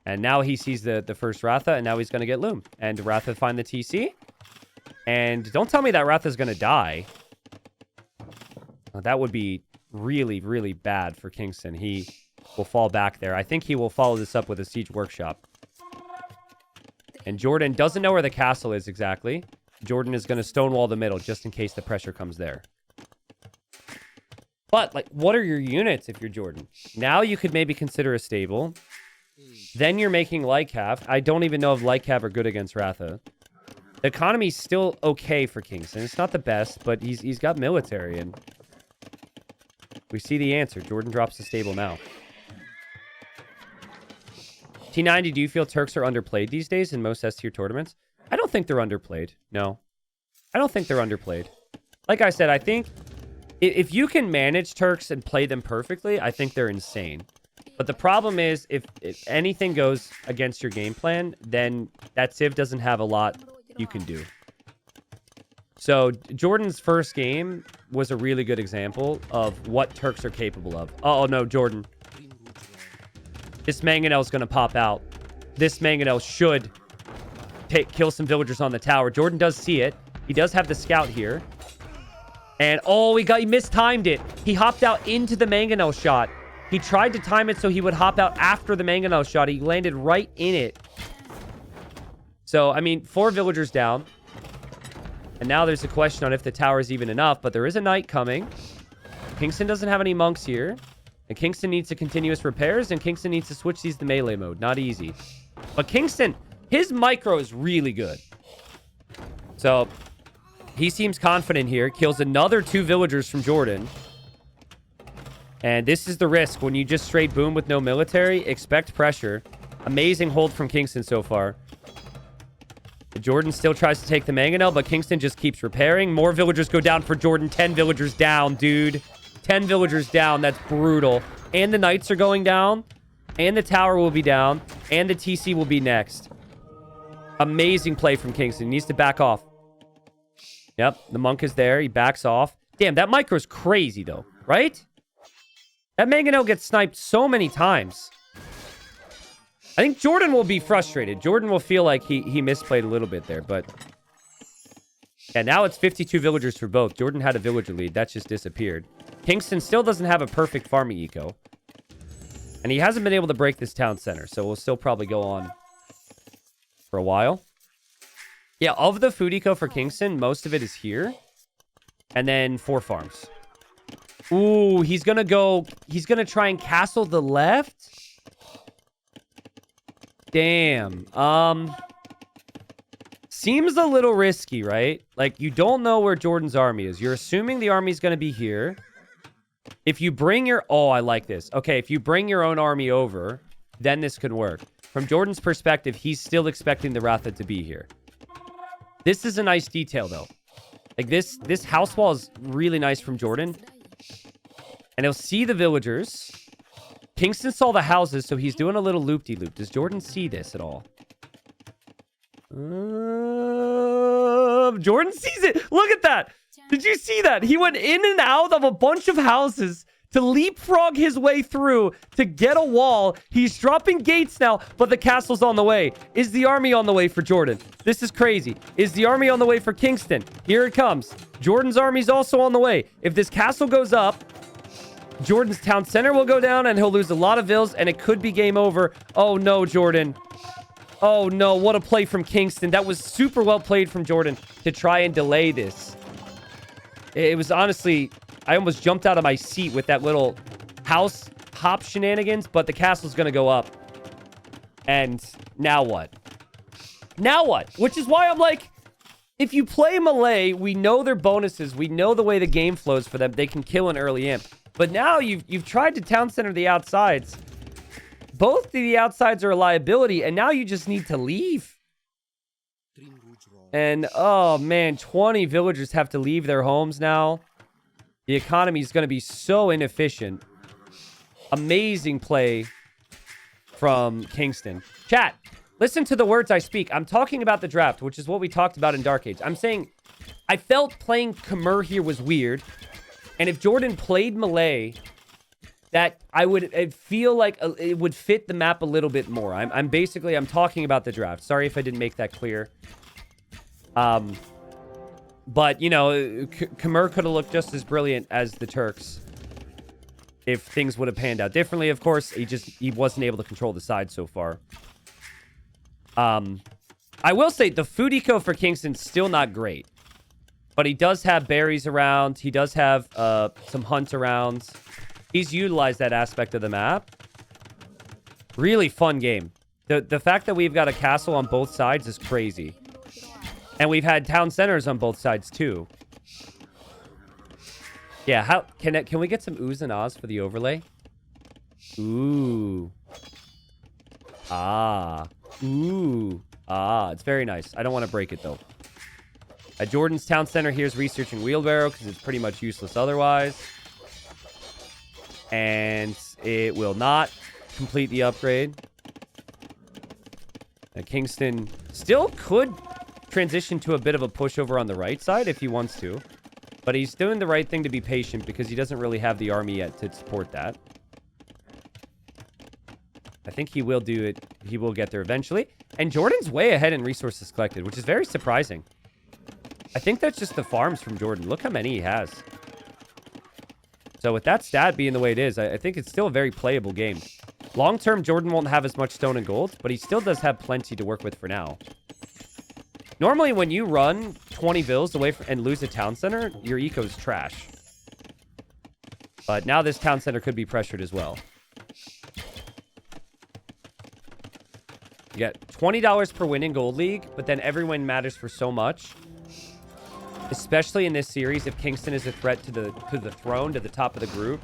And now he sees the first Ratha, and now he's going to get loom. And Ratha find the TC. And don't tell me that Ratha's going to die. That would be really, really bad for Kingston. He will fall back there. I think he will follow this up with a siege workshop. And JorDan doesn't know where the castle is exactly. JorDan is going to stonewall the middle just in case the pressure comes there. But, like, what are your units if you're JorDan? Now you could maybe consider a stable. Then you're making Lycav. I don't even know if Lycav are good against Ratha. The economy's still okay for Kingston. It's not the best, but he's got military, and we see the answer. JorDan drops the stable now. T90, do you feel Turks are underplayed these days in most S-tier tournaments? I don't think they're underplayed. No. I don't think they're underplayed. Like I said, I think if you can manage Turks and play them perfectly, I think they're insane. But the problem is, if anything goes against your game plan, then that Civ doesn't have a lot you can do. So JorDan's first game was a really good example of what Turks are capable of. Oh, no, JorDan. This Mangonel is going to pop out. This Mangonel should kill some villagers on the tower. JorDan does see it. He does have the scout here. And, oh, he mistimed it. He hopped out into the Mangonel shot. He tried to time it so he would hop out after the Mangonel shot. He landed right in it. So, I mean, 4 villagers down. And now there's a question on if the tower is even enough. But there is a knight coming. Kingston doesn't have any monks here. And Kingston needs to continuous repairs. And Kingston needs to switch these to melee mode. Not easy. But Kingston, his micro is really good. So, he seems confident here. Kills another 2 villagers from JorDan. And this is the risk. When you just straight boom with no military, expect pressure. Amazing hold from Kingston so far. JorDan still tries to take the Mangonel, but Kingston just keeps repairing. More villagers go down for JorDan. 10 villagers down, dude. 10 villagers down. That's brutal. And the knights are going down. And the tower will be down. And the TC will be next. Amazing play from Kingston. He needs to back off. Yep, the monk is there. He backs off. Damn, that micro's crazy, though. Right? That Mangonel gets sniped so many times. I think JorDan will be frustrated. JorDan will feel like he misplayed a little bit there, but... Yeah, now it's 52 villagers for both. JorDan had a villager lead. That's just disappeared. Kingston still doesn't have a perfect farming eco. And he hasn't been able to break this town center, so we'll still probably go on for a while. Yeah, of the food eco for Kingston, most of it is here. And then 4 farms. Ooh, he's going to try and castle the left. Damn. Seems a little risky, right? Like, you don't know where JorDan's army is. You're assuming the army's going to be here. If you bring your... Oh, I like this. Okay, if you bring your own army over, then this could work. From JorDan's perspective, he's still expecting the Ratha to be here. This is a nice detail, though. Like, this house wall is really nice from JorDan. And he'll see the villagers. Kingston saw the houses, so he's doing a little loop-de-loop. Does JorDan see this at all? JorDan sees it. Look at that. Did you see that? He went in and out of a bunch of houses to leapfrog his way through to get a wall. He's dropping gates now, but the castle's on the way. Is the army on the way for JorDan? This is crazy. Is the army on the way for Kingston? Here it comes. JorDan's army's also on the way. If this castle goes up, JorDan's town center will go down, and he'll lose a lot of vills, and it could be game over. Oh, no, JorDan. Oh, no. What a play from Kingston. That was super well played from JorDan to try and delay this. It was honestly I almost jumped out of my seat with that little house hop shenanigans, but the castle's going to go up. And now what? Now what? Which is why I'm like, if you play melee, we know their bonuses. We know the way the game flows for them. They can kill an early imp. But now you've tried to town center the outsides. Both of the outsides are a liability, and now you just need to leave. And, oh, man, 20 villagers have to leave their homes now. The economy is going to be so inefficient. Amazing play from Kingston. Chat, listen to the words I speak. I'm talking about the draft, which is what we talked about in Dark Age. I'm saying I felt playing Khmer here was weird. And if JorDan played melee, that I'd feel like it would fit the map a little bit more. I'm talking about the draft. Sorry if I didn't make that clear. But, you know, Khmer could have looked just as brilliant as the Turks if things would have panned out differently. Of course, he wasn't able to control the side so far. I will say the food eco for Kingston's still not great. But he does have berries around. He does have some hunt around. He's utilized that aspect of the map. Really fun game. The fact that we've got a castle on both sides is crazy. And we've had town centers on both sides too. Yeah, how can we get some oohs and ahs for the overlay? Ooh. Ah. Ooh. Ah. It's very nice. I don't want to break it though. JorDan's town center here is researching wheelbarrow because it's pretty much useless otherwise. And it will not complete the upgrade. Kingston still could transition to a bit of a pushover on the right side if he wants to. But he's doing the right thing to be patient because he doesn't really have the army yet to support that. I think he will do it. He will get there eventually. And JorDan's way ahead in resources collected, which is very surprising. I think that's just the farms from JorDan. Look how many he has. So with that stat being the way it is, I think it's still a very playable game. Long-term, JorDan won't have as much stone and gold, but he still does have plenty to work with for now. Normally, when you run 20 vills away and lose a town center, your eco's trash. But now this town center could be pressured as well. You get $20 per win in Gold League, but then every win matters for so much. Especially in this series, if Kingston is a threat to the throne, to the top of the group.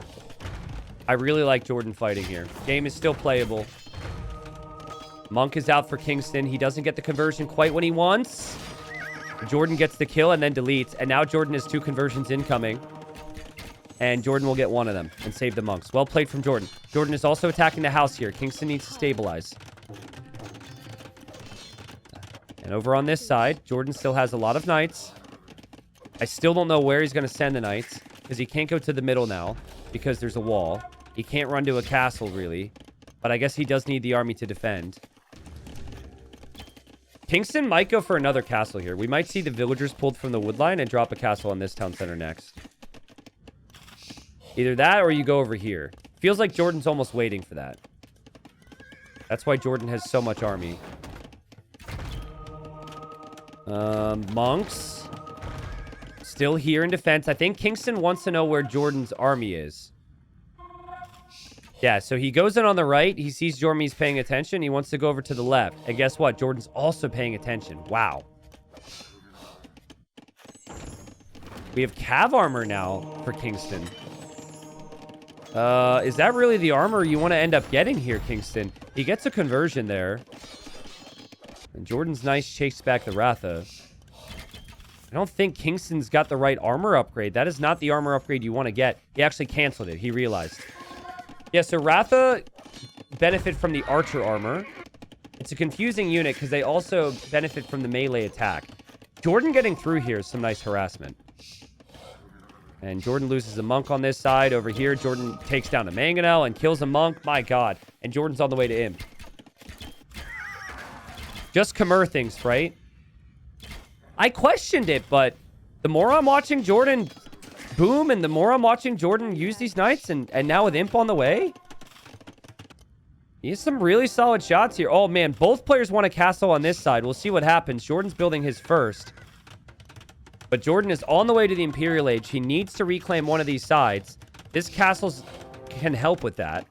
I really like JorDan fighting here. Game is still playable. Monk is out for Kingston. He doesn't get the conversion quite when he wants. JorDan gets the kill and then deletes. And now JorDan has 2 conversions incoming. And JorDan will get one of them and save the monks. Well played from JorDan. JorDan is also attacking the house here. Kingston needs to stabilize. And over on this side, JorDan still has a lot of knights. I still don't know where he's going to send the knights because he can't go to the middle now because there's a wall. He can't run to a castle, really. But I guess he does need the army to defend. Kingston might go for another castle here. We might see the villagers pulled from the wood line and drop a castle on this town center next. Either that or you go over here. Feels like JorDan's almost waiting for that. That's why JorDan has so much army. Monks. Still here in defense. I think Kingston wants to know where JorDan's army is. Yeah, so he goes in on the right. He sees Jormy's paying attention. He wants to go over to the left. And guess what? JorDan's also paying attention. Wow. We have cav armor now for Kingston. Is that really the armor you want to end up getting here, Kingston? He gets a conversion there. And JorDan's nice chase back the Ratha. I don't think Kingston's got the right armor upgrade. That is not the armor upgrade you want to get. He actually canceled it. He realized. Yeah, so Ratha benefit from the archer armor. It's a confusing unit because they also benefit from the melee attack. JorDan getting through here is some nice harassment. And JorDan loses a monk on this side. Over here, JorDan takes down a mangonel and kills a monk. My god. And JorDan's on the way to Imp. Just Khmer things, right? I questioned it, but the more I'm watching JorDan boom and the more I'm watching JorDan use these knights and now with Imp on the way, he has some really solid shots here. Oh, man, both players want a castle on this side. We'll see what happens. JorDan's building his first. But JorDan is on the way to the Imperial Age. He needs to reclaim one of these sides. This castle can help with that.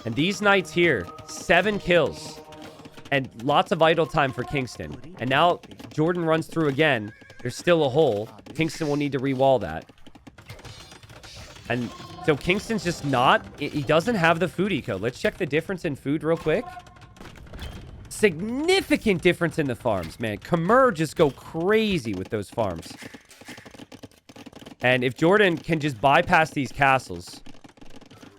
And these knights here, 7 kills. And lots of idle time for Kingstone. And now JorDan runs through again. There's still a hole. Kingstone will need to re-wall that. And so Kingstone's just not... He doesn't have the food eco. Let's check the difference in food real quick. Significant difference in the farms, man. Khmer just go crazy with those farms. And if JorDan can just bypass these castles...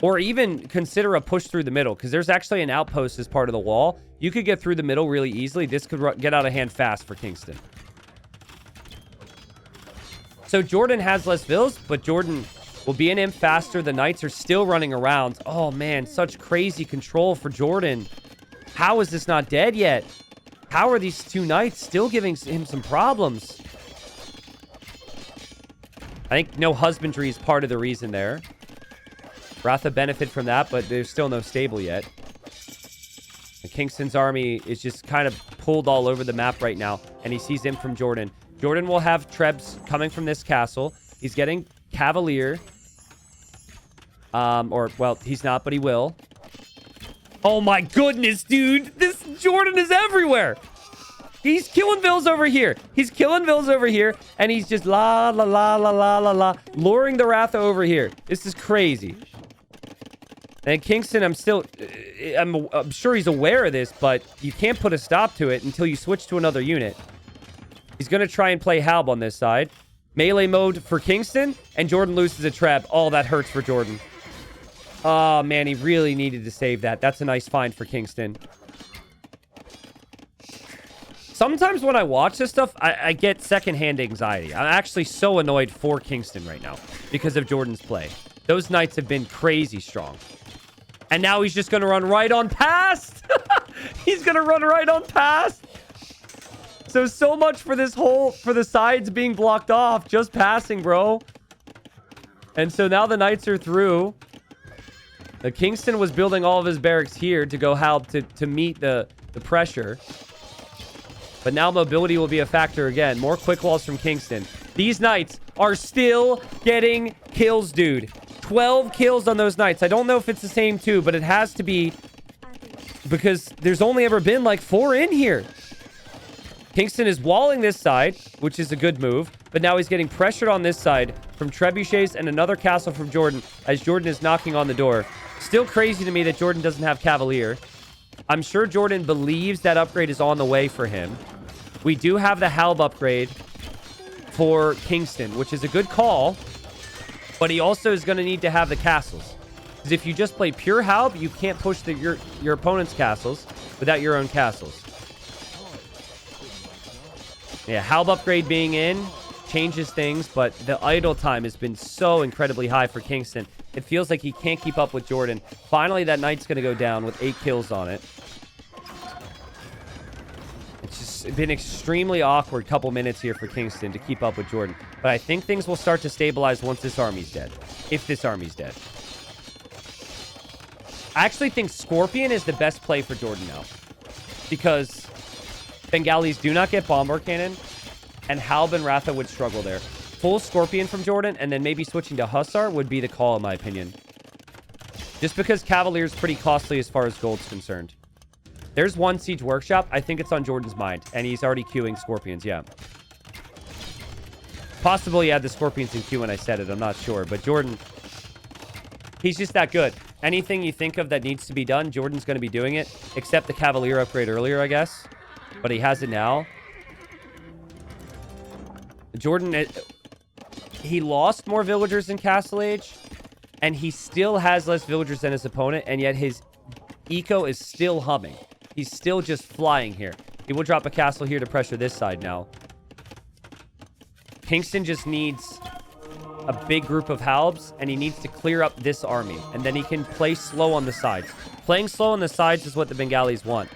Or even consider a push through the middle, because there's actually an outpost as part of the wall. You could get through the middle really easily. This could get out of hand fast for Kingstone. So JorDan has less vills, but JorDan will be an imp faster. The knights are still running around. Oh, man, such crazy control for JorDan. How is this not dead yet? How are these 2 knights still giving him some problems? I think no husbandry is part of the reason there. Ratha benefit from that, but there's still no stable yet. And Kingstone's army is just kind of pulled all over the map right now, and he sees in from JorDan. JorDan will have Trebs coming from this castle. He's getting Cavalier. Well, he's not, but he will. Oh my goodness, dude! This JorDan is everywhere! He's killing vills over here. He's killing vills over here, and he's just la la la la la la la, luring the Ratha over here. This is crazy. And Kingstone, I'm sure he's aware of this, but you can't put a stop to it until you switch to another unit. He's going to try and play Halb on this side. Melee mode for Kingstone, and JorDan loses a trap. Oh, that hurts for JorDan. Oh, man, he really needed to save that. That's a nice find for Kingstone. Sometimes when I watch this stuff, I get secondhand anxiety. I'm actually so annoyed for Kingstone right now because of JorDan's play. Those knights have been crazy strong. And now he's just going to run right on past. He's going to run right on past. So much for this hole, for the sides being blocked off. Just passing, bro. And so now the knights are through. The Kingstone was building all of his barracks here to go help to meet the pressure. But now mobility will be a factor again. More quick walls from Kingstone. These knights are still getting kills, dude. 12 kills on those knights. I don't know if it's the same 2, but it has to be because there's only ever been like 4 in here. Kingstone is walling this side, which is a good move, but now he's getting pressured on this side from trebuchets and another castle from JorDan as JorDan is knocking on the door. Still crazy to me that JorDan doesn't have Cavalier. I'm sure JorDan believes that upgrade is on the way for him. We do have the Halb upgrade for Kingstone, which is a good call. But he also is going to need to have the castles. Because if you just play pure Halb, you can't push your opponent's castles without your own castles. Yeah, Halb upgrade being in changes things, but the idle time has been so incredibly high for Kingstone. It feels like he can't keep up with JorDan. Finally, that knight's going to go down with 8 kills on it. It's just been extremely awkward couple minutes here for Kingstone to keep up with JorDan. But I think things will start to stabilize once this army's dead. If this army's dead. I actually think Scorpion is the best play for JorDan now. Because Bengalis do not get Bombard Cannon. And Halb and Ratha would struggle there. Full Scorpion from JorDan and then maybe switching to Hussar would be the call in my opinion. Just because Cavalier is pretty costly as far as gold's concerned. There's one Siege Workshop. I think it's on JorDan's mind. And he's already queuing Scorpions, yeah. Possibly he had the Scorpions in queue when I said it. I'm not sure. But JorDan, he's just that good. Anything you think of that needs to be done, JorDan's going to be doing it. Except the Cavalier upgrade earlier, I guess. But he has it now. JorDan, he lost more villagers in Castle Age. And he still has less villagers than his opponent. And yet his eco is still humming. He's still just flying here. He will drop a castle here to pressure this side now. Kingstone just needs a big group of Halbs, and he needs to clear up this army. And then he can play slow on the sides. Playing slow on the sides is what the Bengalis want.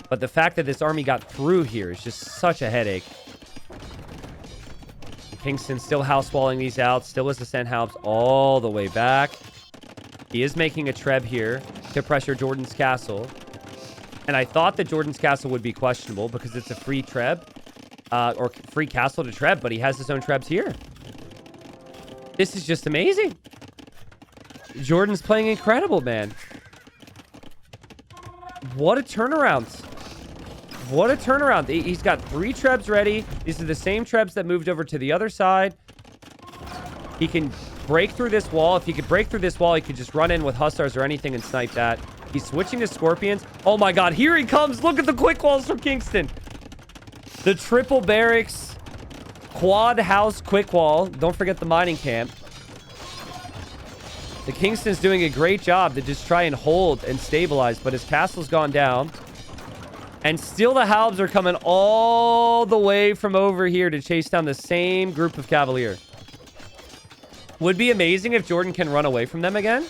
But the fact that this army got through here is just such a headache. Kingstone still house-walling these out. Still has to send Halbs all the way back. He is making a Treb here to pressure JorDan's castle. And I thought that JorDan's castle would be questionable because it's a free treb. Or free castle to treb, but he has his own trebs here. This is just amazing. JorDan's playing incredible, man. What a turnaround. What a turnaround. He's got 3 trebs ready. These are the same trebs that moved over to the other side. He can break through this wall. If he could break through this wall, he could just run in with Hussars or anything and snipe that. He's switching to Scorpions. Oh my god, here he comes. Look at the quick walls from Kingston. The triple barracks, quad house quick wall. Don't forget the mining camp. The Kingston's doing a great job to just try and hold and stabilize, but his castle's gone down. And still the Halbs are coming all the way from over here to chase down the same group of Cavalier. Would be amazing if JorDan can run away from them again.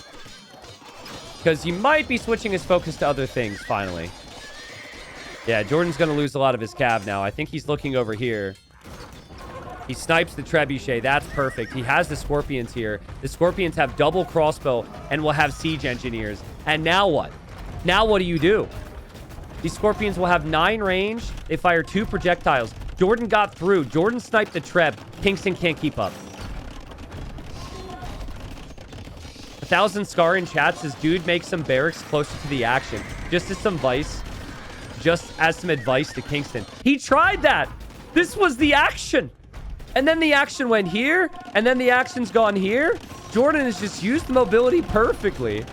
Because he might be switching his focus to other things, finally. Yeah, JorDan's going to lose a lot of his cav now. I think he's looking over here. He snipes the trebuchet. That's perfect. He has the Scorpions here. The Scorpions have double crossbow and will have siege engineers. And now what? Now what do you do? These Scorpions will have 9 range. They fire 2 projectiles. JorDan got through. JorDan sniped the treb. Kingston can't keep up. 1,000 Scar in chat says, dude, make some barracks closer to the action. Just as some advice to Kingston. He tried that. This was the action. And then the action went here. And then the action's gone here. JorDan has just used the mobility perfectly.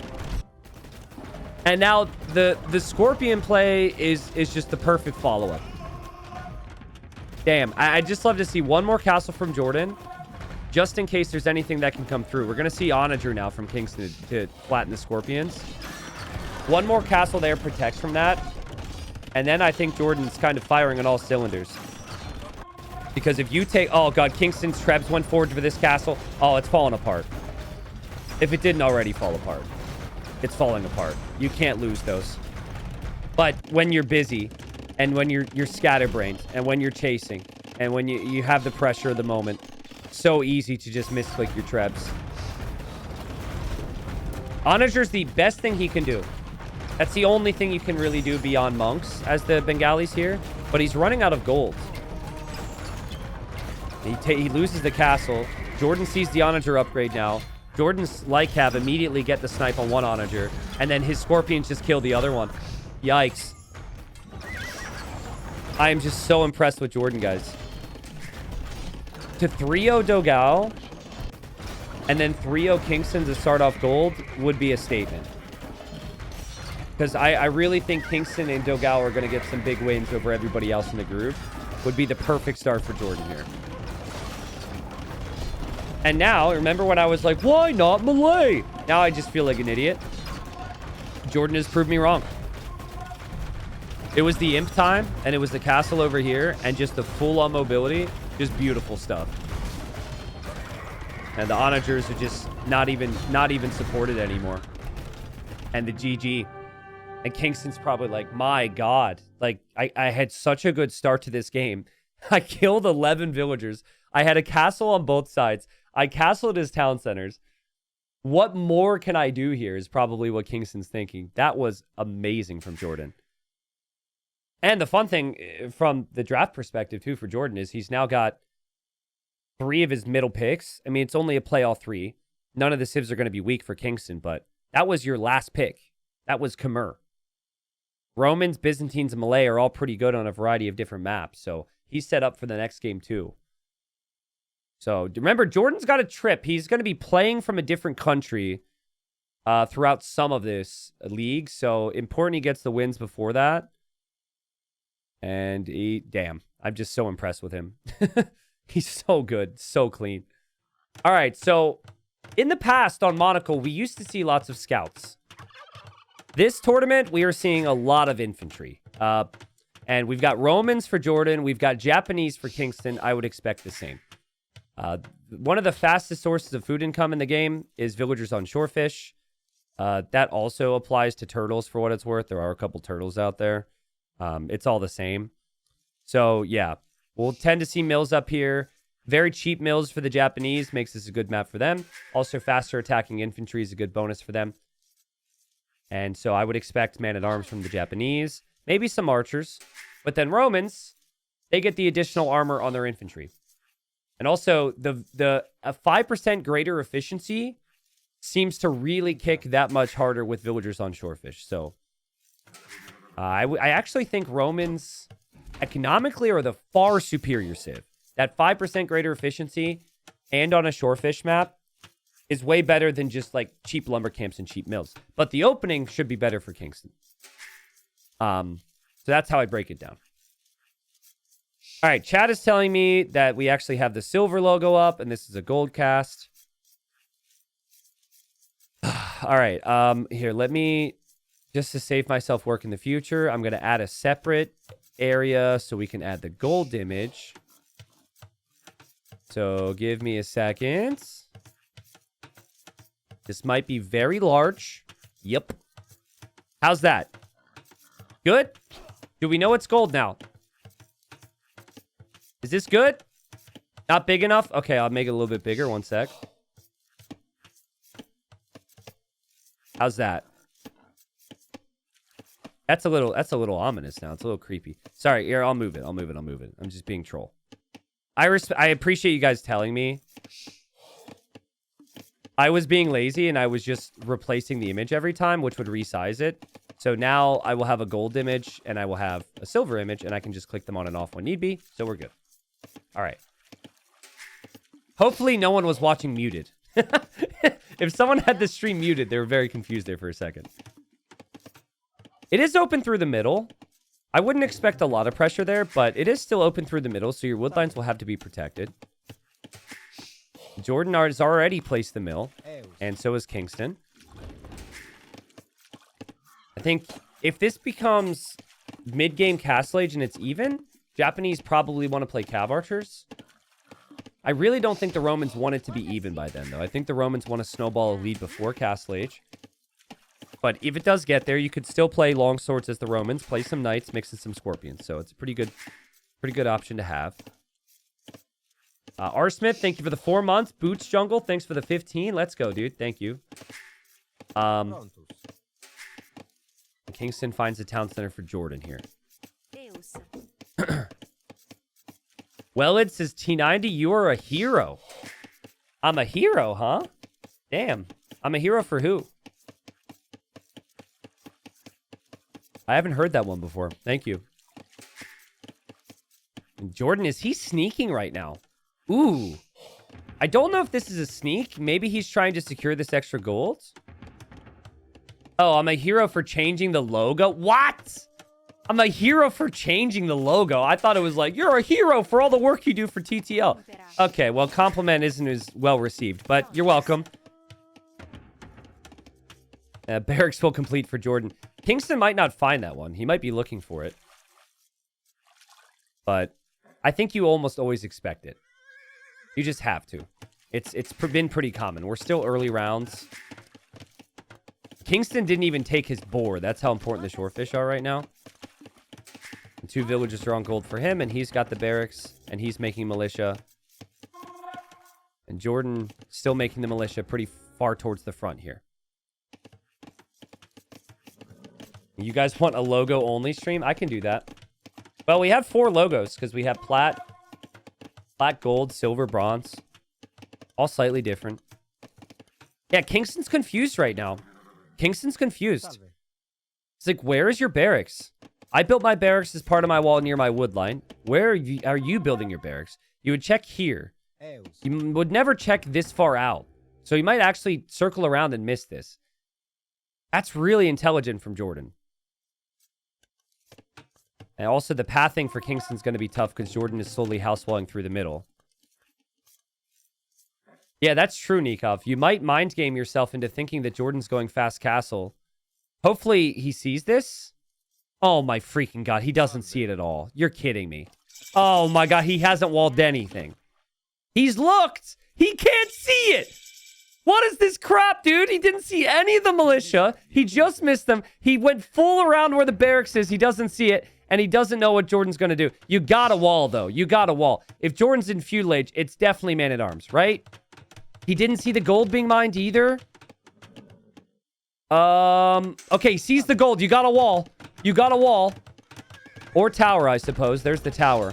And now the Scorpion play is just the perfect follow-up. Damn. I'd just love to see one more castle from JorDan. Just in case there's anything that can come through. We're going to see Onager now from Kingston to flatten the Scorpions. One more castle there protects from that. And then I think JorDan's kind of firing on all cylinders. Because if you take... Oh, God. Kingston's trebs went forward for this castle. Oh, it's falling apart. If it didn't already fall apart. It's falling apart. You can't lose those. But when you're busy, and when you're scatterbrained, and when you're chasing, and when you have the pressure of the moment, so easy to just misclick your trebs. Onager's the best thing he can do. That's the only thing you can really do beyond monks as the Bengalis here. But he's running out of gold. He loses the castle. JorDan sees the Onager upgrade now. JorDan's like have immediately get the snipe on one Onager. And then his Scorpions just kill the other one. Yikes. I am just so impressed with JorDan, guys. To 3-0 Dogao and then 3-0 Kingston to start off gold would be a statement. Because I really think Kingston and Dogao are going to get some big wins over everybody else in the group. Would be the perfect start for JorDan here. And now, remember when I was like, why not Malay? Now I just feel like an idiot. JorDan has proved me wrong. It was the imp time, and it was the castle over here, and just the full-on mobility. Just beautiful stuff. And the Onagers are just not even supported anymore. And the GG. And Kingston's probably like, my God. Like, I had such a good start to this game. I killed 11 villagers. I had a castle on both sides. I castled his town centers. What more can I do here is probably what Kingston's thinking. That was amazing from JorDan. And the fun thing from the draft perspective, too, for JorDan is he's now got 3 of his middle picks. I mean, it's only a play all 3. None of the civs are going to be weak for Kingston, but that was your last pick. That was Khmer. Romans, Byzantines, and Malay are all pretty good on a variety of different maps, so he's set up for the next game, too. So, remember, JorDan's got a trip. He's going to be playing from a different country throughout some of this league, so important he gets the wins before that. And damn, I'm just so impressed with him. He's so good, so clean. All right, so in the past on Monocle, we used to see lots of scouts. This tournament, we are seeing a lot of infantry. And we've got Romans for JorDan. We've got Japanese for Kingston. I would expect the same. One of the fastest sources of food income in the game is villagers on shorefish. That also applies to turtles for what it's worth. There are a couple turtles out there. It's all the same. So, yeah, we'll tend to see mills up here. Very cheap mills for the Japanese. Makes this a good map for them. Also, faster attacking infantry is a good bonus for them. And so I would expect man-at-arms from the Japanese. maybe some archers. But then Romans, they get the additional armor on their infantry. And also, a 5% greater efficiency seems to really kick that much harder with villagers on shorefish. So, I actually think Romans economically are the far superior civ. That 5% greater efficiency and on a shorefish map is way better than just like cheap lumber camps and cheap mills. But the opening should be better for Kingston. So that's how I break it down. All right, chat is telling me that we actually have the silver logo up, and this is a gold cast. All right, here, let me, just to save myself work in the future, I'm going to add a separate area so we can add the gold image. So give me a second. This might be very large. Yep. How's that? Good? Do we know it's gold now? Is this good? Not big enough? Okay, I'll make it a little bit bigger. One sec. How's that? That's a little ominous now. It's a little creepy. Sorry, here, I'll move it. I'm just being troll. I appreciate you guys telling me. I was being lazy and I was just replacing the image every time, which would resize it. So now I will have a gold image and I will have a silver image and I can just click them on and off when need be. So we're good. All right. Hopefully no one was watching muted. If someone had the stream muted, they were very confused there for a second. It is open through the middle. I wouldn't expect a lot of pressure there, but it is still open through the middle, so your wood lines will have to be protected. JorDan has already placed the mill, and so is Kingston. I think if this becomes mid-game Castle Age and it's even, Japanese probably want to play Cav Archers. I really don't think the Romans want it to be even by then, though. I think the Romans want to snowball a lead before Castle Age. But if it does get there, you could still play long swords as the Romans, play some knights, mix in some scorpions. So it's a pretty good option to have. R. Smith, thank you for the 4 months. Boots Jungle, thanks for the 15. Let's go, dude. Thank you. Kingston finds a town center for JorDan here. Wellid says, T90, you are a hero. I'm a hero, huh? Damn. I'm a hero for who? I haven't heard that one before. Thank you. And JorDan, is he sneaking right now? Ooh. I don't know if this is a sneak. Maybe he's trying to secure this extra gold. Oh, I'm a hero for changing the logo. What? I'm a hero for changing the logo. I thought it was like, you're a hero for all the work you do for TTL. Okay, well, compliment isn't as well received, but you're welcome. Barracks will complete for JorDan. Kingston might not find that one. He might be looking for it. But I think you almost always expect it. You just have to. It's been pretty common. We're still early rounds. Kingston didn't even take his boar. That's how important the shorefish are right now. And 2 villages are on gold for him, and he's got the barracks, and he's making militia. And JorDan still making the militia pretty far towards the front here. You guys want a logo-only stream? I can do that. Well, we have 4 logos, because we have plat, gold, silver, bronze. All slightly different. Yeah, Kingston's confused right now. Kingston's confused. It's like, where is your barracks? I built my barracks as part of my wall near my wood line. Where are you building your barracks? You would check here. You would never check this far out. So you might actually circle around and miss this. That's really intelligent from JorDan. And also the pathing for Kingston's going to be tough because JorDan is slowly housewalling through the middle. Yeah, that's true, Nikov. You might mind game yourself into thinking that JorDan's going fast castle. Hopefully he sees this. Oh my freaking god, he doesn't see it at all. You're kidding me. Oh my god, he hasn't walled anything. He's looked! He can't see it! What is this crap, dude? He didn't see any of the militia. He just missed them. He went full around where the barracks is. He doesn't see it. And he doesn't know what JorDan's going to do. You got a wall, though. You got a wall. If JorDan's in feudal age, it's definitely man-at-arms, right? He didn't see the gold being mined either. Okay, sees the gold. You got a wall. You got a wall. Or tower, I suppose. There's the tower.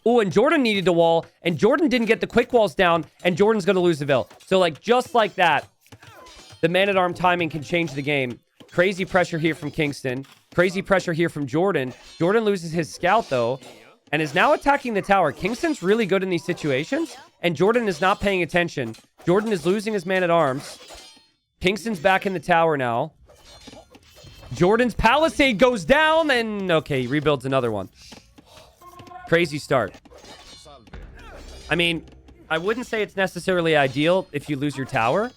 Oh, and JorDan needed the wall, and JorDan didn't get the quick walls down, and JorDan's going to lose the Vil. So, like, just like that, the man-at-arm timing can change the game. Crazy pressure here from Kingston. Crazy pressure here from JorDan. JorDan loses his scout, though, and is now attacking the tower. Kingston's really good in these situations, and JorDan is not paying attention. JorDan is losing his man-at-arms. Kingston's back in the tower now. JorDan's palisade goes down, and okay, he rebuilds another one. Crazy start. I mean, I wouldn't say it's necessarily ideal if you lose your tower.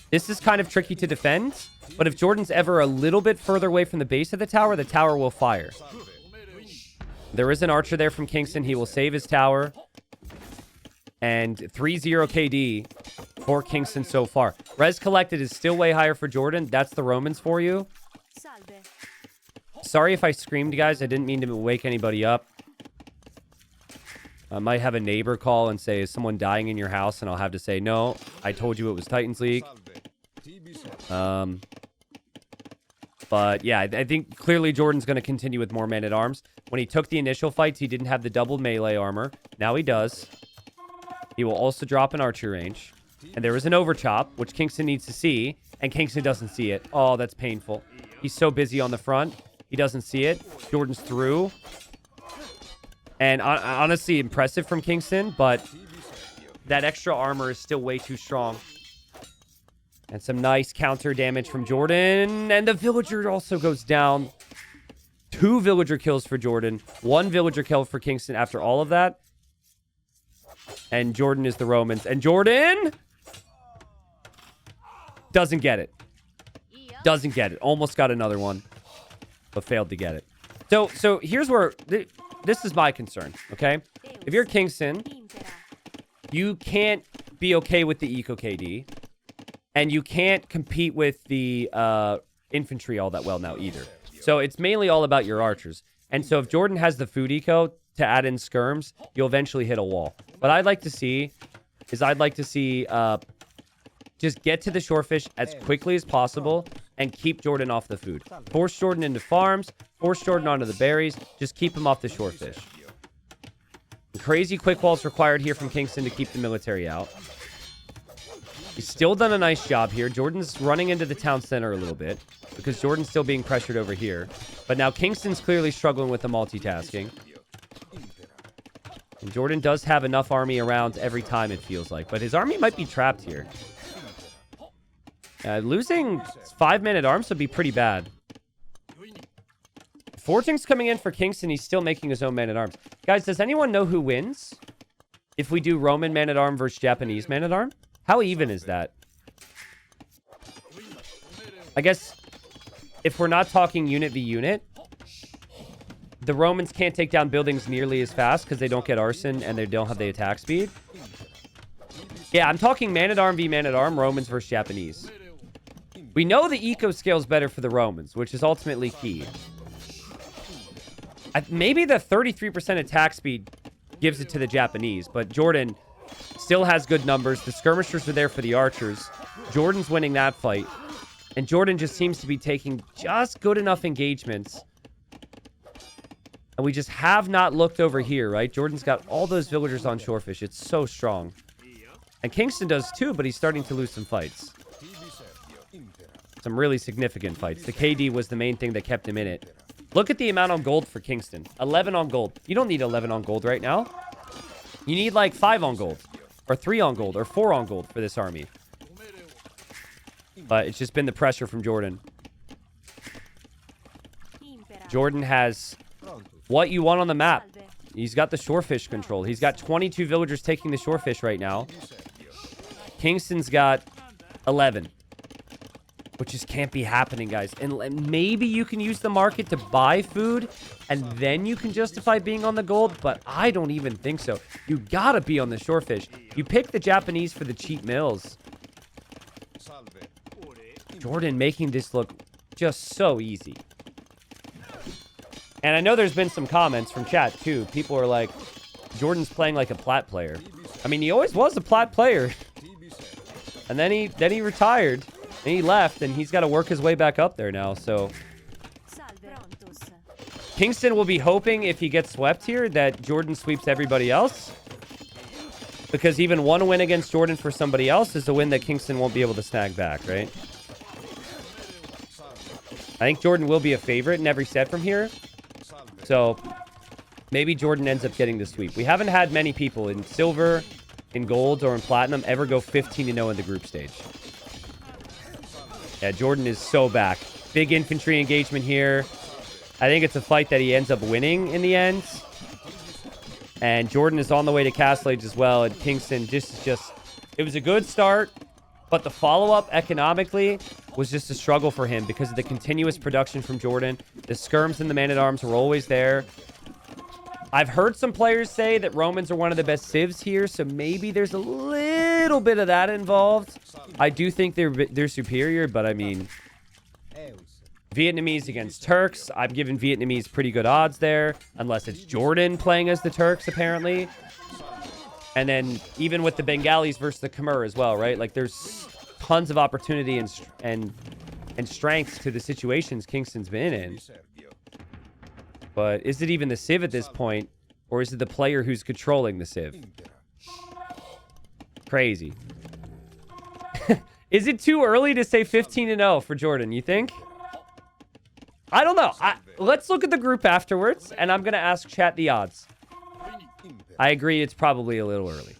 This is kind of tricky to defend, but if JorDan's ever a little bit further away from the base of the tower will fire. There is an archer there from Kingston. He will save his tower. And 3-0 KD for Kingston so far. Res collected is still way higher for JorDan. That's the Romans for you. Sorry if I screamed, guys. I didn't mean to wake anybody up. I might have a neighbor call and say, is someone dying in your house? And I'll have to say, no, I told you it was Titans League. But yeah, I think clearly JorDan's going to continue with more man-at-arms. When he took the initial fights, he didn't have the double melee armor. Now he does. He will also drop an archer range. And there is an overchop, which Kingston needs to see. And Kingston doesn't see it. Oh, that's painful. He's so busy on the front. He doesn't see it. JorDan's through. And honestly, impressive from Kingston, but that extra armor is still way too strong. And some nice counter damage from JorDan. And the villager also goes down. 2 villager kills for JorDan. 1 villager kill for Kingston after all of that. And JorDan is the Romans. And JorDan doesn't get it. Doesn't get it. Almost got another one, but failed to get it. So here's where... This is my concern, okay? If you're Kingston, you can't be okay with the Eco KD. And you can't compete with the infantry all that well now either. So it's mainly all about your archers. And so if JorDan has the food eco to add in skirms, you'll eventually hit a wall. What I'd like to see is just get to the shorefish as quickly as possible and keep JorDan off the food. Force JorDan into farms. Force JorDan onto the berries. Just keep him off the shorefish. Crazy quick walls required here from Kingston to keep the military out. He's still done a nice job here. JorDan's running into the town center a little bit because JorDan's still being pressured over here. But now Kingston's clearly struggling with the multitasking. And JorDan does have enough army around every time, it feels like. But his army might be trapped here. Losing 5 man-at-arms would be pretty bad. Forting's coming in for Kingston. He's still making his own man-at-arms. Guys, does anyone know who wins if we do Roman man-at-arm versus Japanese man-at-arm? How even is that? I guess if we're not talking unit v unit, the Romans can't take down buildings nearly as fast because they don't get arson and they don't have the attack speed. Yeah, I'm talking man-at-arm v man-at-arm, Romans versus Japanese. We know the eco scale is better for the Romans, which is ultimately key. Maybe the 33% attack speed gives it to the Japanese, but JorDan still has good numbers. The skirmishers are there for the archers. JorDan's winning that fight. And JorDan just seems to be taking just good enough engagements. And we just have not looked over here, right? JorDan's got all those villagers on shorefish. It's so strong. And Kingston does too, but he's starting to lose some fights. Some really significant fights. The KD was the main thing that kept him in it. Look at the amount on gold for Kingston. 11 on gold. You don't need 11 on gold right now. You need like 5 on gold. Or 3 on gold. Or 4 on gold for this army. But it's just been the pressure from JorDan. JorDan has what you want on the map. He's got the shorefish control. He's got 22 villagers taking the shorefish right now. Kingston's got 11. Which just can't be happening, guys. And maybe you can use the market to buy food, and then you can justify being on the gold, but I don't even think so. You gotta be on the shorefish. You pick the Japanese for the cheap mills. JorDan making this look just so easy. And I know there's been some comments from chat, too. People are like, JorDan's playing like a plat player. I mean, he always was a plat player. And then he retired. And he left, and he's got to work his way back up there now, so... Kingston will be hoping if he gets swept here that JorDan sweeps everybody else. Because even one win against JorDan for somebody else is a win that Kingston won't be able to snag back, right? I think JorDan will be a favorite in every set from here. So maybe JorDan ends up getting the sweep. We haven't had many people in silver, in gold, or in platinum ever go 15-0 in the group stage. Yeah, JorDan is so back. Big infantry engagement here. I think it's a fight that he ends up winning in the end. And JorDan is on the way to Castle Age as well. And Kingston just it was a good start. But the follow-up economically was just a struggle for him because of the continuous production from JorDan. The skirms and the man-at-arms were always there. I've heard some players say that Romans are one of the best civs here, so maybe there's a little bit of that involved. I do think they're superior, but I mean, Vietnamese against Turks. I've given Vietnamese pretty good odds there, unless it's JorDan playing as the Turks, apparently. And then even with the Bengalis versus the Khmer as well, right? Like, there's tons of opportunity and strength to the situations Kingston's been in. But is it even the civ at this point? Or is it the player who's controlling the civ? Crazy. Is it too early to say 15-0 for JorDan, you think? I don't know. Let's look at the group afterwards, and I'm going to ask chat the odds. I agree it's probably a little early.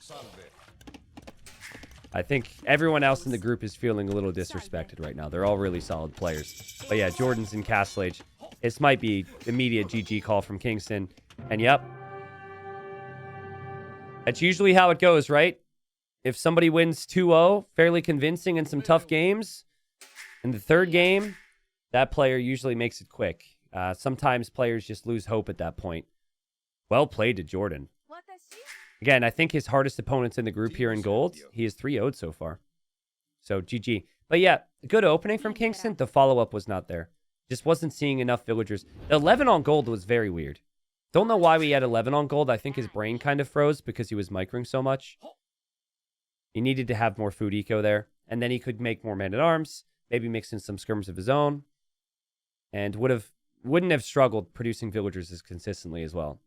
I think everyone else in the group is feeling a little disrespected right now. They're all really solid players. But yeah, JorDan's in Castle Age. This might be immediate GG call from Kingston. And yep. That's usually how it goes, right? If somebody wins 2-0, fairly convincing in some tough games, in the third game, that player usually makes it quick. Sometimes players just lose hope at that point. Well played to JorDan. Again, I think his hardest opponent's in the group here in gold. He is 3-0'd so far. So GG. But yeah, good opening from Kingston. The follow-up was not there. Just wasn't seeing enough villagers. The 11 on gold was very weird. Don't know why we had 11 on gold. I think his brain kind of froze because he was microing so much. He needed to have more food eco there. And then he could make more man-at-arms. Maybe mix in some skirms of his own. And wouldn't have struggled producing villagers as consistently as well.